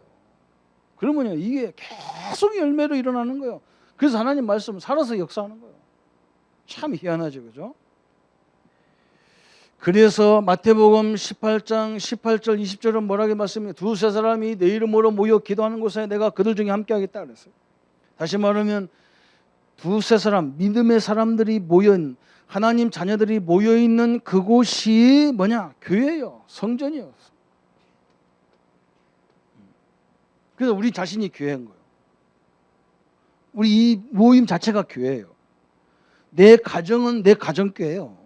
그러면요 이게 계속 열매로 일어나는 거예요. 그래서 하나님 말씀은 살아서 역사하는 거예요. 참 희한하죠, 그죠? 그래서 마태복음 18장 18절 20절은 뭐라고 말씀해요? 두세 사람이 내 이름으로 모여 기도하는 곳에 내가 그들 중에 함께하겠다 그랬어요. 다시 말하면 두세 사람 믿음의 사람들이 모인 하나님 자녀들이 모여 있는 그곳이 뭐냐? 교회예요. 성전이요. 그래서 우리 자신이 교회인 거예요. 우리 이 모임 자체가 교회예요. 내 가정은 내 가정교회예요.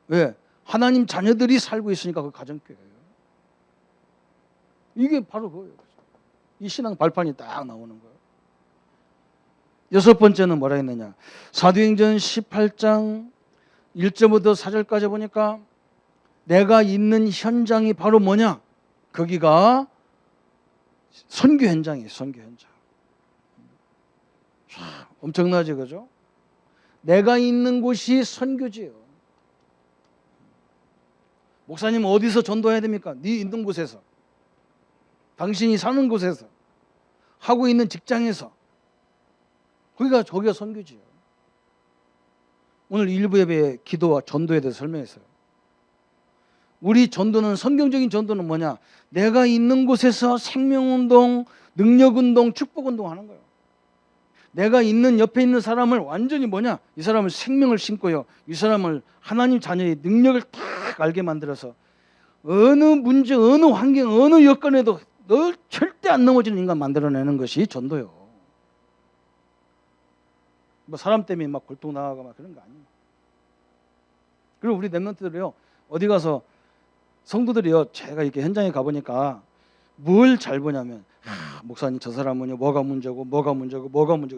왜? 하나님 자녀들이 살고 있으니까 그 가정교회예요. 이게 바로 그거예요. 이 신앙 발판이 딱 나오는 거예요. 여섯 번째는 뭐라 했느냐? 사도행전 18장 1절부터 4절까지 보니까 내가 있는 현장이 바로 뭐냐? 거기가 선교 현장이에요. 선교 현장. 엄청나지, 그죠? 내가 있는 곳이 선교지예요. 목사님 어디서 전도해야 됩니까? 네 있는 곳에서, 당신이 사는 곳에서, 하고 있는 직장에서. 거기가 선교지예요. 오늘 일부 예배의 기도와 전도에 대해서 설명했어요. 우리 전도는, 성경적인 전도는 뭐냐? 내가 있는 곳에서 생명운동, 능력운동, 축복운동 하는 거예요. 내가 있는 옆에 있는 사람을 완전히 뭐냐? 이 사람을 생명을 심고요. 이 사람을 하나님 자녀의 능력을 딱 알게 만들어서 어느 문제, 어느 환경, 어느 여건에도 너 절대 안 넘어지는 인간 만들어내는 것이 전도요. 뭐 사람 때문에 막 골동 나가고 막 그런 거 아니에요. 그리고 우리 랩런트들이요, 어디 가서 성도들이요, 제가 이렇게 현장에 가보니까 뭘 잘 보냐면, 목사님 저 사람은요 뭐가 문제고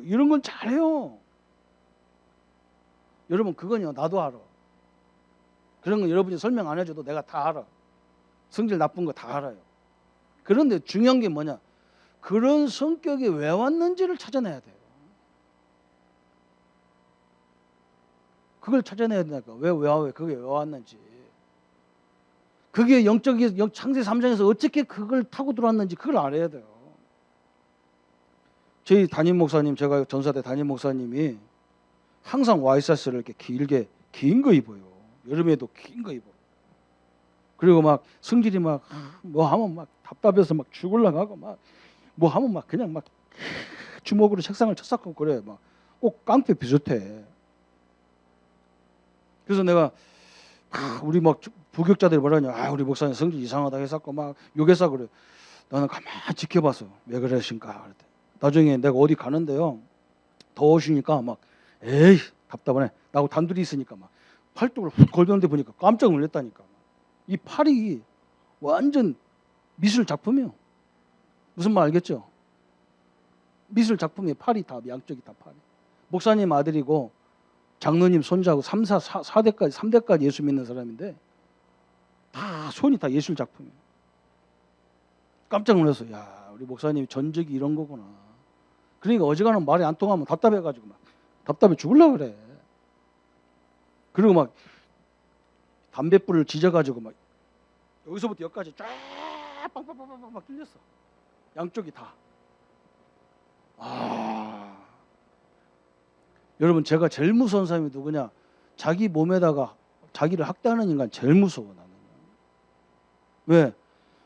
이런 건 잘해요. 여러분 그건요 나도 알아. 그런 건 여러분이 설명 안 해줘도 내가 다 알아. 성질 나쁜 거 다 알아요. 그런데 중요한 게 뭐냐? 그런 성격이 왜 왔는지를 찾아내야 돼요. 그걸 찾아내야 되니까 왜 그게 왜 왔는지. 그게 영적인 창세 3장에서 어떻게 그걸 타고 들어왔는지 그걸 알아야 돼요. 저희 담임 목사님, 제가 전사대 담임 목사님이 항상 와이셔츠를 이렇게 길게 긴 거 입어요. 여름에도 긴 거 입어. 그리고 막 성질이 막 뭐 하면 막 답답해서 막 죽으려고 하고 막 뭐 하면 막 그냥 막 주먹으로 책상을 쳐싸고 그래. 막 꼭 깡패 비슷해. 그래서 내가 우리 막 부격자들이 뭐라냐, 우리 목사님 성질 이상하다 했었고 막 욕했어 그래. 나는 가만히 지켜봤어. 왜 그러신가 그랬대. 나중에 내가 어디 가는데요, 더우시니까 막 에이 답답하네. 나하고 단둘이 있으니까 막 팔뚝을 훅 걸던데 보니까 깜짝 놀랐다니까. 이 팔이 완전 미술 작품이에요. 무슨 말 알겠죠? 미술 작품이 팔이 다 양쪽이 다 팔이. 목사님 아들이고 장로님 손자하고 4대까지 예수 믿는 사람인데 다 손이 다 예술 작품이에요. 깜짝 놀랐어. 야, 우리 목사님 전적이 이런 거구나. 그러니까 어지간하면 말이 안 통하면 답답해가지고 막 답답해 죽으려고 그래. 그리고 막 담뱃불을 지져가지고 막 여기서부터 여기까지 쫙 빵빵빵빵 막 뚫렸어. 양쪽이 다. 여러분, 제가 제일 무서운 사람이 누구냐? 자기 몸에다가 자기를 학대하는 인간 제일 무서워 나는. 왜?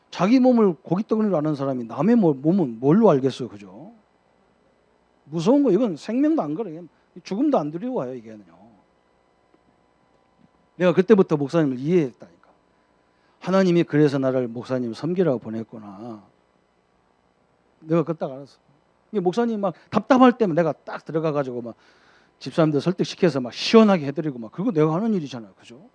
자기 몸을 고깃덩어리로 아는 사람이 남의 몸은 뭘로 알겠어요, 그죠? 무서운 거. 이건 생명도 안 걸어요. 죽음도 안 두려워요, 이게는요. 내가 그때부터 목사님을 이해했다니까. 하나님이 그래서 나를 목사님 섬기라고 보냈구나. 내가 그때 알았어. 목사님 막 답답할 때면 내가 딱 들어가가지고 막 집사람들 설득시켜서 막 시원하게 해드리고 막 그거 내가 하는 일이잖아요, 그죠?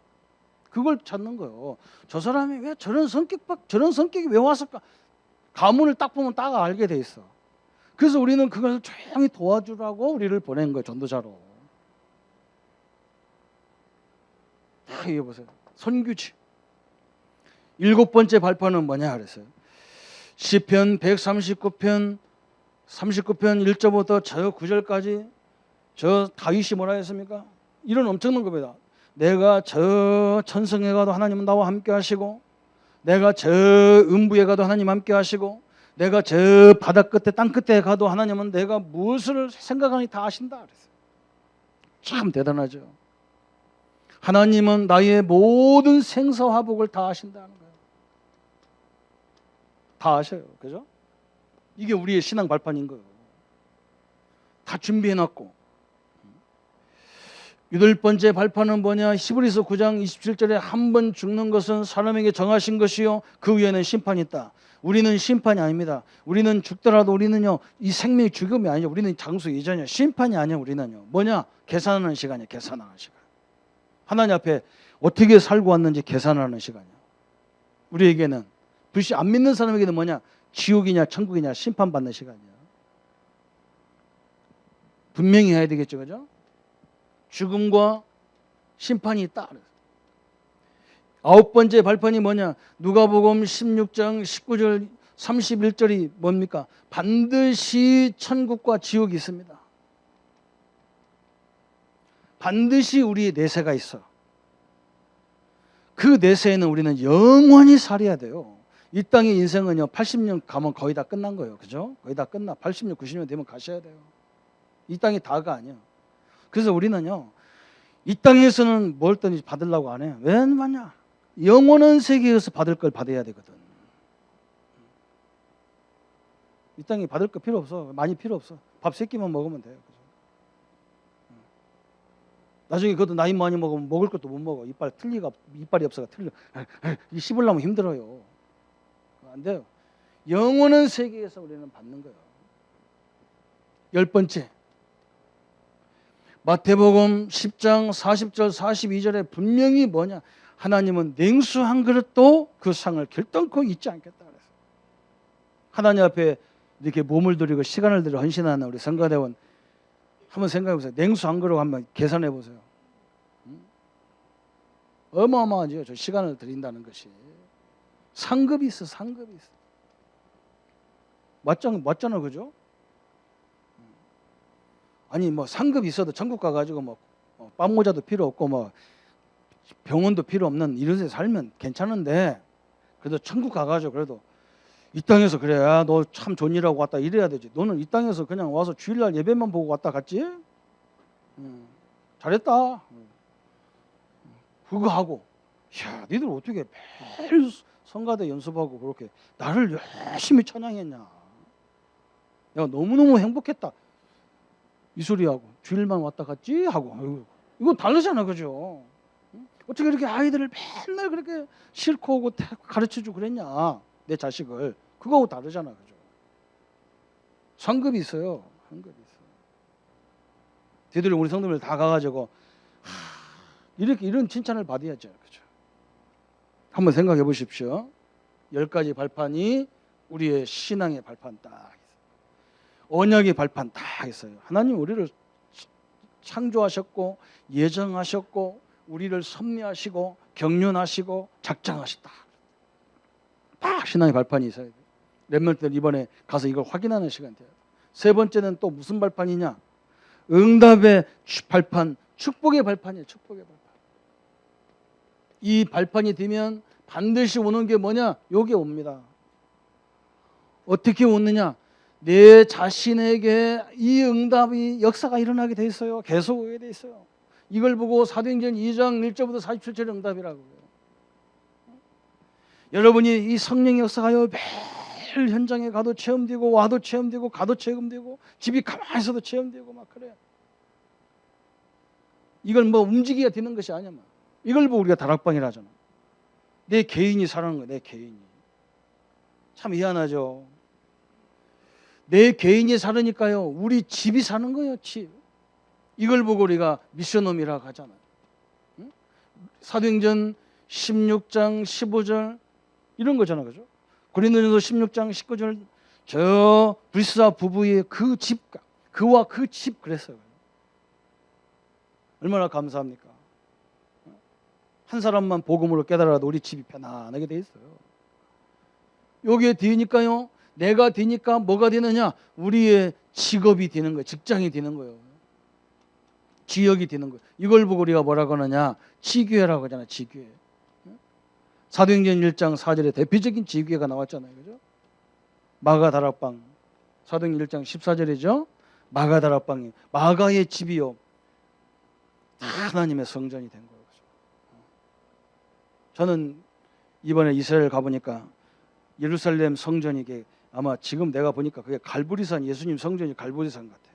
그걸 찾는 거예요. 저 사람이 왜 저런 성격이 왜 왔을까? 가문을 딱 보면 딱 알게 돼 있어. 그래서 우리는 그걸 조용히 도와주라고 우리를 보낸 거예요, 전도자로. 다 이해 보세요. 선규지. 7번째 발판은 뭐냐 그랬어요. 시편 139편 1절부터 저 9절까지 저 다윗이 뭐라 했습니까? 이런 엄청난 겁니다. 내가 저 천성에 가도 하나님은 나와 함께 하시고, 내가 저 음부에 가도 하나님 함께 하시고, 내가 저 바다 끝에 땅 끝에 가도 하나님은 내가 무엇을 생각하니 다 아신다 그랬어요. 참 대단하죠. 하나님은 나의 모든 생사화복을 다 아신다는 거예요. 다 아셔요. 그죠? 이게 우리의 신앙 발판인 거예요. 다 준비해놨고. 8번째 발판은 뭐냐? 히브리서 9장 27절에 한 번 죽는 것은 사람에게 정하신 것이요 그 위에는 심판이 있다. 우리는 심판이 아닙니다. 우리는 죽더라도 우리는요 이 생명이 죽음이 아니죠. 우리는 장수 이전이야. 심판이 아니야. 우리는요 뭐냐? 계산하는 시간이야. 계산하는 시간. 하나님 앞에 어떻게 살고 왔는지 계산하는 시간이야. 우리에게는 불신 안 믿는 사람에게는 뭐냐? 지옥이냐 천국이냐 심판받는 시간이야. 분명히 해야 되겠죠, 그죠? 죽음과 심판이 있다. 9번째 발판이 뭐냐? 누가복음 16장 19절 31절이 뭡니까? 반드시 천국과 지옥이 있습니다. 반드시 우리의 내세가 있어. 그 내세에는 우리는 영원히 살아야 돼요. 이 땅의 인생은요 80년 가면 거의 다 끝난 거예요. 그죠? 거의 다 끝나. 80년 90년 되면 가셔야 돼요. 이 땅이 다가 아니야. 그래서 우리는요 이 땅에서는 뭘 든지 받으려고 안 해요. 왜 맞냐? 영원한 세계에서 받을 걸 받아야 되거든. 이 땅에 받을 거 필요 없어. 많이 필요 없어. 밥 3끼만 먹으면 돼요. 그죠? 나중에 그것도 나이 많이 먹으면 먹을 것도 못 먹어. 이빨이 없어가 틀려. 씹으려면 힘들어요. 안 돼요. 영원한 세계에서 우리는 받는 거예요. 10번째. 마태복음 10장 40절 42절에 분명히 뭐냐? 하나님은 냉수 한 그릇도 그 상을 결단코 잊지 않겠다 그랬어요. 하나님 앞에 이렇게 몸을 들이고 시간을 들여 헌신하는 우리 성가대원 한번 생각해 보세요. 냉수 한 그릇 한번 계산해 보세요. 어마어마하죠. 저 시간을 드린다는 것이. 상급이 있어. 상급이 있어. 맞잖아. 그죠? 아니 뭐 상급이 있어도 천국 가가지고 뭐 빵모자도 필요 없고 뭐 병원도 필요 없는 이런 데 살면 괜찮은데 그래도 천국 가가지고 그래도 이 땅에서 그래 너 참 좋은 일하고 왔다 이래야 되지. 너는 이 땅에서 그냥 와서 주일날 예배만 보고 왔다 갔지? 잘했다. 그거 하고 야 니들 어떻게 매일 성가대 연습하고 그렇게 나를 열심히 찬양했냐. 야, 너무너무 행복했다. 이 소리하고 주일만 왔다 갔지? 하고. 아이고, 이거 다르잖아, 그죠? 어떻게 이렇게 아이들을 맨날 그렇게 싫고 오고 가르쳐주고 그랬냐, 내 자식을. 그거하고 다르잖아, 그죠? 상급이 있어요. 상급이 있어요. 되도록 우리 성도들 다 가가지고 이렇게 이런 칭찬을 받아야죠, 그죠? 한번 생각해 보십시오. 10가지 발판이 우리의 신앙의 발판 딱 있어요. 언약의 발판 딱 있어요. 하나님 우리를 창조하셨고 예정하셨고 우리를 섭리하시고 경륜하시고 작정하셨다. 딱 신앙의 발판이 있어야 돼요. 렘넌트들 이번에 가서 이걸 확인하는 시간 돼요. 세 번째는 또 무슨 발판이냐? 응답의 발판, 축복의 발판이에요. 축복의 발판. 이 발판이 되면 반드시 오는 게 뭐냐? 요게 옵니다. 어떻게 오느냐? 내 자신에게 이 응답이 역사가 일어나게 돼 있어요. 계속 오게 돼 있어요. 이걸 보고 사도행전 2장 1절부터 47절의 응답이라고 해요. 여러분이 이 성령의 역사가요, 매일 현장에 가도 체험되고 와도 체험되고 가도 체험되고 집이 가만히 있어도 체험되고 막 그래요. 이걸 뭐 움직여야 되는 것이 아니야. 이걸 보고 우리가 다락방이라 하잖아. 내 개인이 사는 거야. 내 개인이. 참 희한하죠. 내 개인이 사니까요, 우리 집이 사는 거예요. 집. 이걸 보고 우리가 미션홈이라고 하잖아요. 응? 사도행전 16장 15절 이런 거잖아, 그죠? 고린도전서 16장 19절 저 브리스라 부부의 그 집, 그와 그 집 그랬어요. 얼마나 감사합니까? 한 사람만 복음으로 깨달아도 우리 집이 편안하게 돼 있어요. 여기에 되니까요, 내가 되니까 뭐가 되느냐? 우리의 직업이 되는 거예요. 직장이 되는 거예요. 지역이 되는 거예요. 이걸 보고 우리가 뭐라고 하느냐? 지교회라고 하잖아요. 지교회. 사도행전 1장 4절에 대표적인 지교회가 나왔잖아요. 그죠? 마가다락방. 사도행전 1장 14절이죠. 마가다락방이 마가의 집이요, 하나님의 성전이 된 거예요. 저는 이번에 이스라엘 가보니까 예루살렘 성전이 이게 아마 지금 내가 보니까 그게 갈보리산, 예수님 성전이 갈보리산 같아요.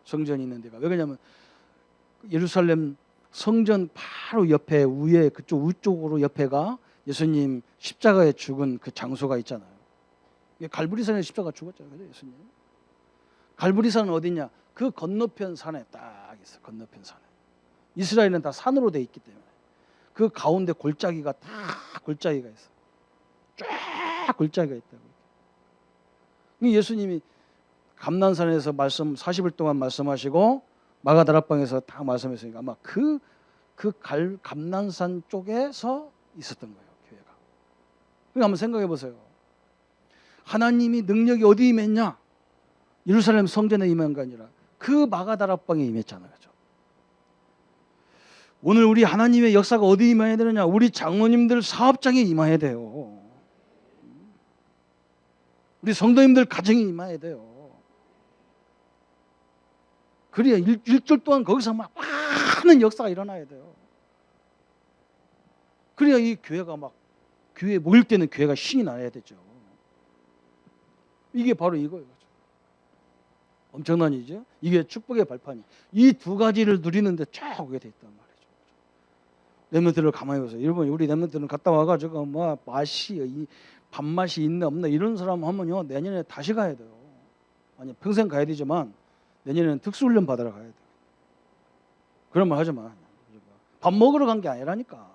성전이 있는 데가. 왜냐하면 예루살렘 성전 바로 옆에 위에 그쪽 우쪽으로 옆에가 예수님 십자가에 죽은 그 장소가 있잖아요. 갈보리산에 십자가 죽었잖아요, 그죠? 예수님. 갈보리산은 어디냐? 그 건너편 산에 딱 있어. 건너편 산에. 이스라엘은 다 산으로 돼 있기 때문에 그 가운데 골짜기가 다 골짜기가 있어. 쫙 골짜기가 있다고. 예수님이 감난산에서 말씀 40일 동안 말씀하시고 마가다락방에서 다 말씀했으니까 아마 그 감난산 쪽에서 있었던 거예요, 교회가. 그러니까 한번 생각해 보세요. 하나님이 능력이 어디 임했냐? 예루살렘 성전에 임한 게 아니라 그 마가다락방에 임했잖아요, 그죠? 오늘 우리 하나님의 역사가 어디 임해야 되느냐? 우리 장로님들 사업장에 임해야 돼요. 우리 성도님들 가정에 임해야 돼요. 그래야 일주일 동안 거기서 막 많은 역사가 일어나야 돼요. 그래야 이 교회가 막 교회 모일 때는 교회가 신이 나야 되죠. 이게 바로 이거예요. 엄청난 일이죠. 이게 축복의 발판이. 이 두 가지를 누리는데 쫙 오게 돼 있단 말이죠. 렘넌트를 가만히 보세요. 여러분, 우리 렘넌트는 갔다 와가지고 뭐 맛이 밥맛이 있나 없나 이런 사람 하면요, 내년에 다시 가야 돼요. 아니 평생 가야 되지만 내년에는 특수훈련 받으러 가야 돼요. 그런 말 하지 마. 밥 먹으러 간 게 아니라니까.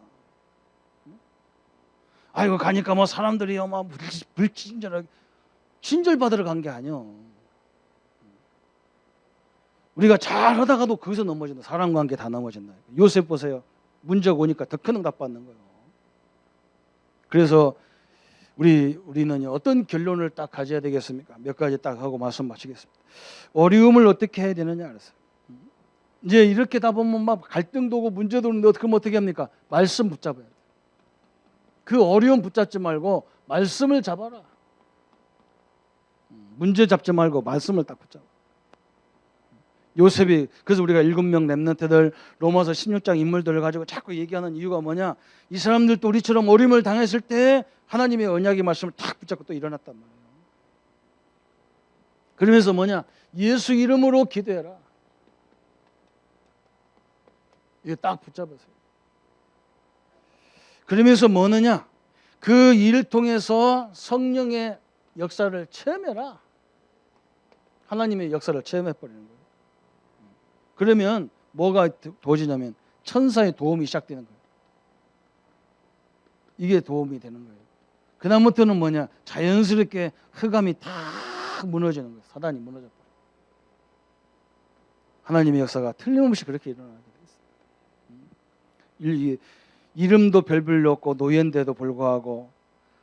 아이고 가니까 뭐 사람들이요 막 불친절하게 친절 받으러 간 게 아니요. 우리가 잘 하다가도 거기서 넘어진다. 사람 관계 다 넘어진다. 요셉 보세요. 문제가 오니까 더 큰 응답 받는 거예요. 그래서 우리는 어떤 결론을 딱 가져야 되겠습니까? 몇 가지 딱 하고 말씀 마치겠습니다. 어려움을 어떻게 해야 되느냐 알았어요. 이제 이렇게 다 보면 막 갈등도 오고 문제도 오는데 그럼 어떻게 합니까? 말씀 붙잡아야 돼요. 그 어려움 붙잡지 말고 말씀을 잡아라. 문제 잡지 말고 말씀을 딱 붙잡아. 요셉이 그래서 우리가 7명 렘넌트들 로마서 16장 인물들을 가지고 자꾸 얘기하는 이유가 뭐냐? 이 사람들도 우리처럼 어려움을 당했을 때 하나님의 언약의 말씀을 탁 붙잡고 또 일어났단 말이에요. 그러면서 뭐냐? 예수 이름으로 기도해라. 이거 딱 붙잡으세요. 그러면서 뭐느냐? 그 일을 통해서 성령의 역사를 체험해라. 하나님의 역사를 체험해버리는 거예요. 그러면 뭐가 도와지냐면 천사의 도움이 시작되는 거예요. 이게 도움이 되는 거예요. 그다음부터는 뭐냐? 자연스럽게 흑암이 다 무너지는 거예요. 사단이 무너져 버려요. 하나님의 역사가 틀림없이 그렇게 일어나게 돼 있어요. 이름도 별별로 없고 노예인데도 불구하고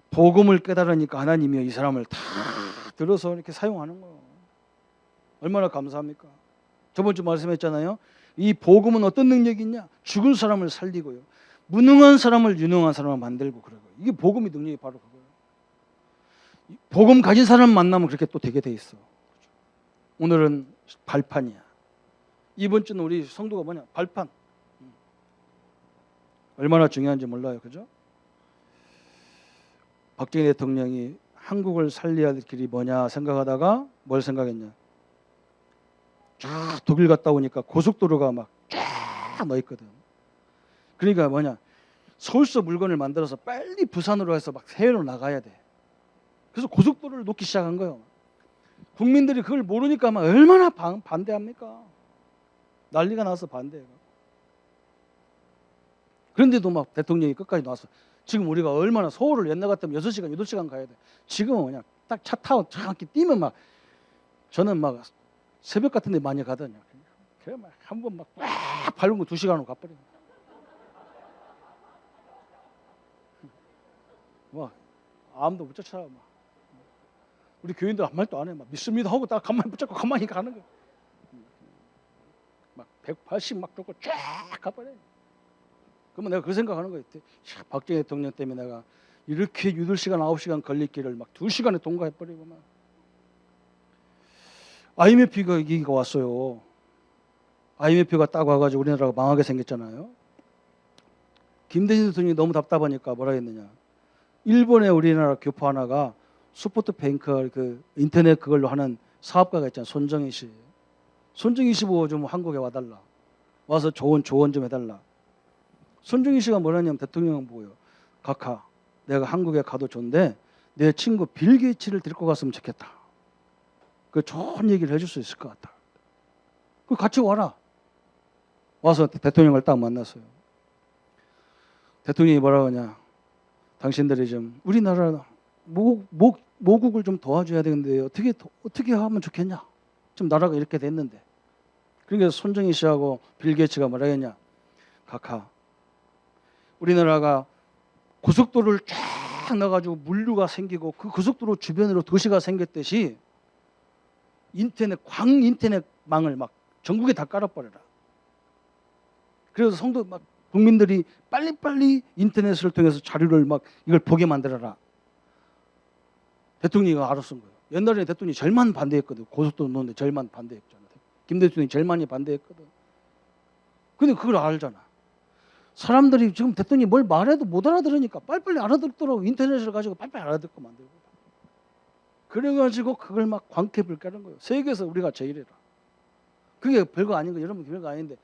복음을 깨달으니까 하나님이 이 사람을 다 들어서 이렇게 사용하는 거예요. 얼마나 감사합니까? 저번 주 말씀했잖아요. 이 복음은 어떤 능력이 있냐? 죽은 사람을 살리고요. 무능한 사람을 유능한 사람을 만들고 그러고. 이게 복음의 능력이 바로 그거예요. 복음 가진 사람 만나면 그렇게 또 되게 돼 있어. 오늘은 발판이야. 이번 주는 우리 성도가 뭐냐? 발판. 얼마나 중요한지 몰라요. 그죠? 박정희 대통령이 한국을 살려야 할 길이 뭐냐 생각하다가 뭘 생각했냐? 쫙 독일 갔다 오니까 고속도로가 막 쫙 너 있거든. 그러니까 뭐냐? 서울서 물건을 만들어서 빨리 부산으로 해서 막 해외로 나가야 돼. 그래서 고속도로를 놓기 시작한 거예요. 국민들이 그걸 모르니까 막 얼마나 반대합니까? 난리가 나서 반대해요. 그런데도 막 대통령이 끝까지 나왔어. 지금 우리가 얼마나 서울을 옛날 같으면 6시간, 8시간 가야 돼. 지금은 그냥 딱 차 타고 잠깐 뛰면 막 저는 막 새벽 같은 데 많이 가더냐. 그래 막 한 번 막 밟은 거 2시간으로 가버려. 막 아무도 못 쫓아. 막 우리 교인들 아무 말도 안 해. 막 믿습니다 하고 딱 가만히 붙잡고 가만히 가는 거야. 막 180 막 쫓고 쫙 가버려. 그러면 내가 그 생각하는 거야. 박정희 대통령 때문에 내가 이렇게 8시간, 9시간 걸릴 길을 막 2시간에 통과해버리고 막. IMF가 얘기가 왔어요. IMF가 딱 와가지고 우리나라가 망하게 생겼잖아요. 김대중 대통령이 너무 답답하니까 뭐라 했느냐. 일본의 우리나라 교포 하나가 스포트뱅크 그 인터넷 그걸로 하는 사업가가 있잖아요. 손정희 씨. 손정희 씨 보고 좀 한국에 와달라. 와서 조언 좀 해달라. 손정희 씨가 뭐라냐면 대통령 보고요. 각하, 내가 한국에 가도 좋은데 내 친구 빌 게이츠를 데리고 갔으면 좋겠다. 그 좋은 얘기를 해줄 수 있을 것 같다. 그 같이 와라. 와서 대통령을 딱 만났어요. 대통령이 뭐라고 하냐. 당신들이 좀 우리나라 모국을 좀 도와줘야 되는데 어떻게 하면 좋겠냐. 좀 나라가 이렇게 됐는데. 그러니까 손정희 씨하고 빌 게이츠가 뭐라 했냐. 각하, 우리나라가 고속도로를 쫙 넣어가지고 물류가 생기고 그 고속도로 주변으로 도시가 생겼듯이 광인터넷망을 막 전국에 다 깔아버려라. 그래서 성도 막 국민들이 빨리빨리 인터넷을 통해서 자료를 막 이걸 보게 만들어라. 대통령이 알아쓴 거예요. 옛날에 대통령이 제일 많이 반대했거든. 고속도로 넣는데 제일 많이 반대했잖아. 김 대통령이 제일 많이 반대했거든. 근데 그걸 알잖아. 사람들이 지금 대통령이 뭘 말해도 못 알아들으니까 빨리빨리 알아듣도록 인터넷을 가지고 빨리빨리 알아듣고 만들고. 그래가지고 그걸 막 광캡을 깨는 거예요. 세계에서 우리가 제일이라. 그게 별거 아닌 거 여러분 별거 아닌데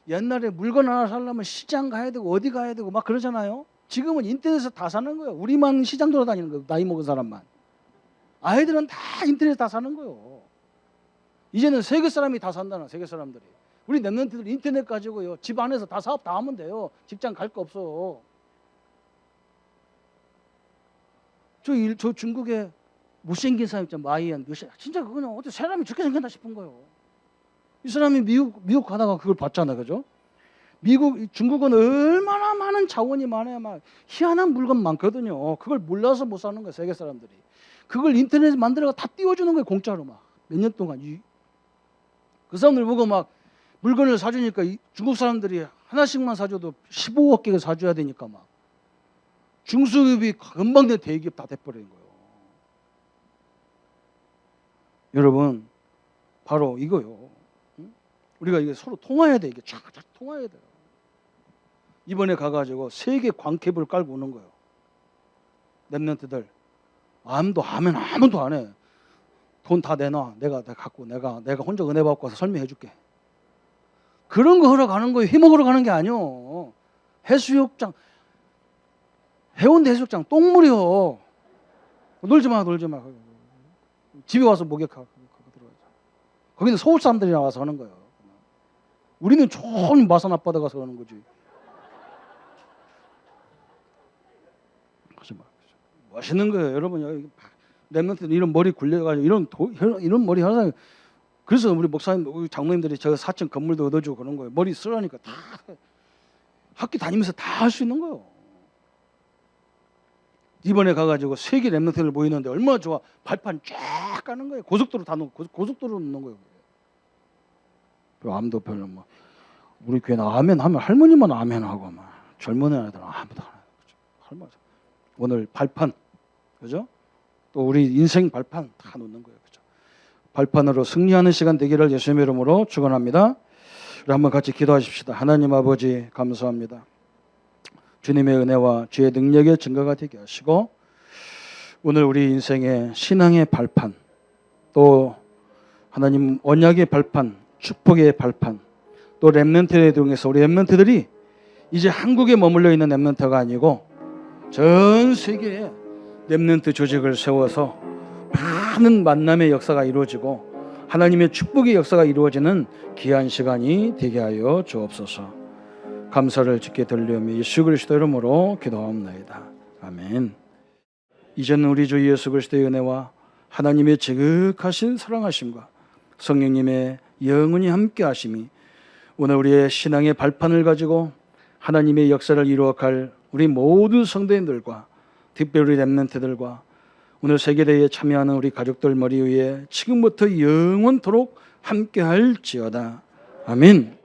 옛날에 물건 하나 사려면 시장 가야 되고 어디 가야 되고 막 그러잖아요. 지금은 인터넷에서 다 사는 거예요. 우리만 시장 돌아다니는 거예요. 나이 먹은 사람만. 아이들은 다 인터넷 다 사는 거예요. 이제는 세계 사람이 다 산다나 세계 사람들이. 우리 랩런트들 인터넷 가지고요. 집 안에서 다 사업 다 하면 돼요. 직장 갈 거 없어. 저 중국에 못생긴 사람 있잖아. 마이안. 진짜 그거는 어떻게 사람이 저렇게 생겼나 싶은 거예요. 이 사람이 미국 가다가 그걸 봤잖아. 그죠? 중국은 얼마나 많은 자원이 많아야 막 희한한 물건 많거든요. 그걸 몰라서 못 사는 거예요. 세계 사람들이. 그걸 인터넷에 만들어가 다 띄워주는 거예요. 공짜로 막. 몇 년 동안. 그 사람들 보고 막 물건을 사주니까 중국 사람들이 하나씩만 사줘도 15억 개를 사줘야 되니까 막 중소기업이 금방 내 대기업 다 돼버리는 거예요. 여러분 바로 이거요. 우리가 이게 서로 통화해야 돼. 이게 쫙쫙 통화해야 돼요. 이번에 가가지고 세계 광캡을 깔고 오는 거예요. 랩런트들 아무도 안 해. 돈 다 내놔. 내가 갖고 내가 혼자 은혜 받고 와서 설명해 줄게. 그런 거 하러 가는 거예요. 해먹으러 가는 게 아니요. 해수욕장, 해운대 해수욕장 똥물이요. 놀지 마. 집에 와서 목욕하고 들어가자. 거기는 서울 사람들이 나와서 하는 거예요. 우리는 좋은 마산 앞바다 가서 하는 거지. 하지 마. 멋있는 거예요, 여러분. 여기 랩런트 이런 머리 굴려가지고 이런 머리 하나. 그래서 우리 목사님, 우리 장로님들이 저 4층 건물도 얻어주고 그런 거예요. 머리 쓰라니까 다 학교 다니면서 다 할 수 있는 거예요. 이번에 가가지고 세계 랩런트들 모이는데 얼마나 좋아. 발판 쫙 가는 거예요. 고속도로 다 놓고 고속도로 놓는 거예요. 암도 별로 뭐 우리 교회는 아멘 하면 할머니만 아멘 하고 막 젊은 애들은 아무도 안 해요. 할머니 오늘 발판, 그죠? 또 우리 인생 발판 다 놓는 거예요, 그죠? 발판으로 승리하는 시간 되기를 예수님의 이름으로 축원합니다. 우리 한번 같이 기도하십시다. 하나님 아버지 감사합니다. 주님의 은혜와 주의 능력의 증거가 되게 하시고 오늘 우리 인생의 신앙의 발판, 또 하나님 언약의 발판, 축복의 발판, 또 렘넌트를 통해서 우리 렘넌트들이 이제 한국에 머물러 있는 렘넌트가 아니고 전 세계에 렘넌트 조직을 세워서 많은 만남의 역사가 이루어지고 하나님의 축복의 역사가 이루어지는 귀한 시간이 되게 하여 주옵소서. 감사를 짓게 들려며 예수 그리스도 이름으로 기도하옵나이다. 아멘. 이제는 우리 주 예수 그리스도의 은혜와 하나님의 지극하신 사랑하심과 성령님의 영원히 함께 하심이 오늘 우리의 신앙의 발판을 가지고 하나님의 역사를 이루어갈 우리 모든 성도님들과 특별히 렘넌트들과 오늘 세계대회에 참여하는 우리 가족들 머리 위에 지금부터 영원토록 함께 할지어다. 아멘.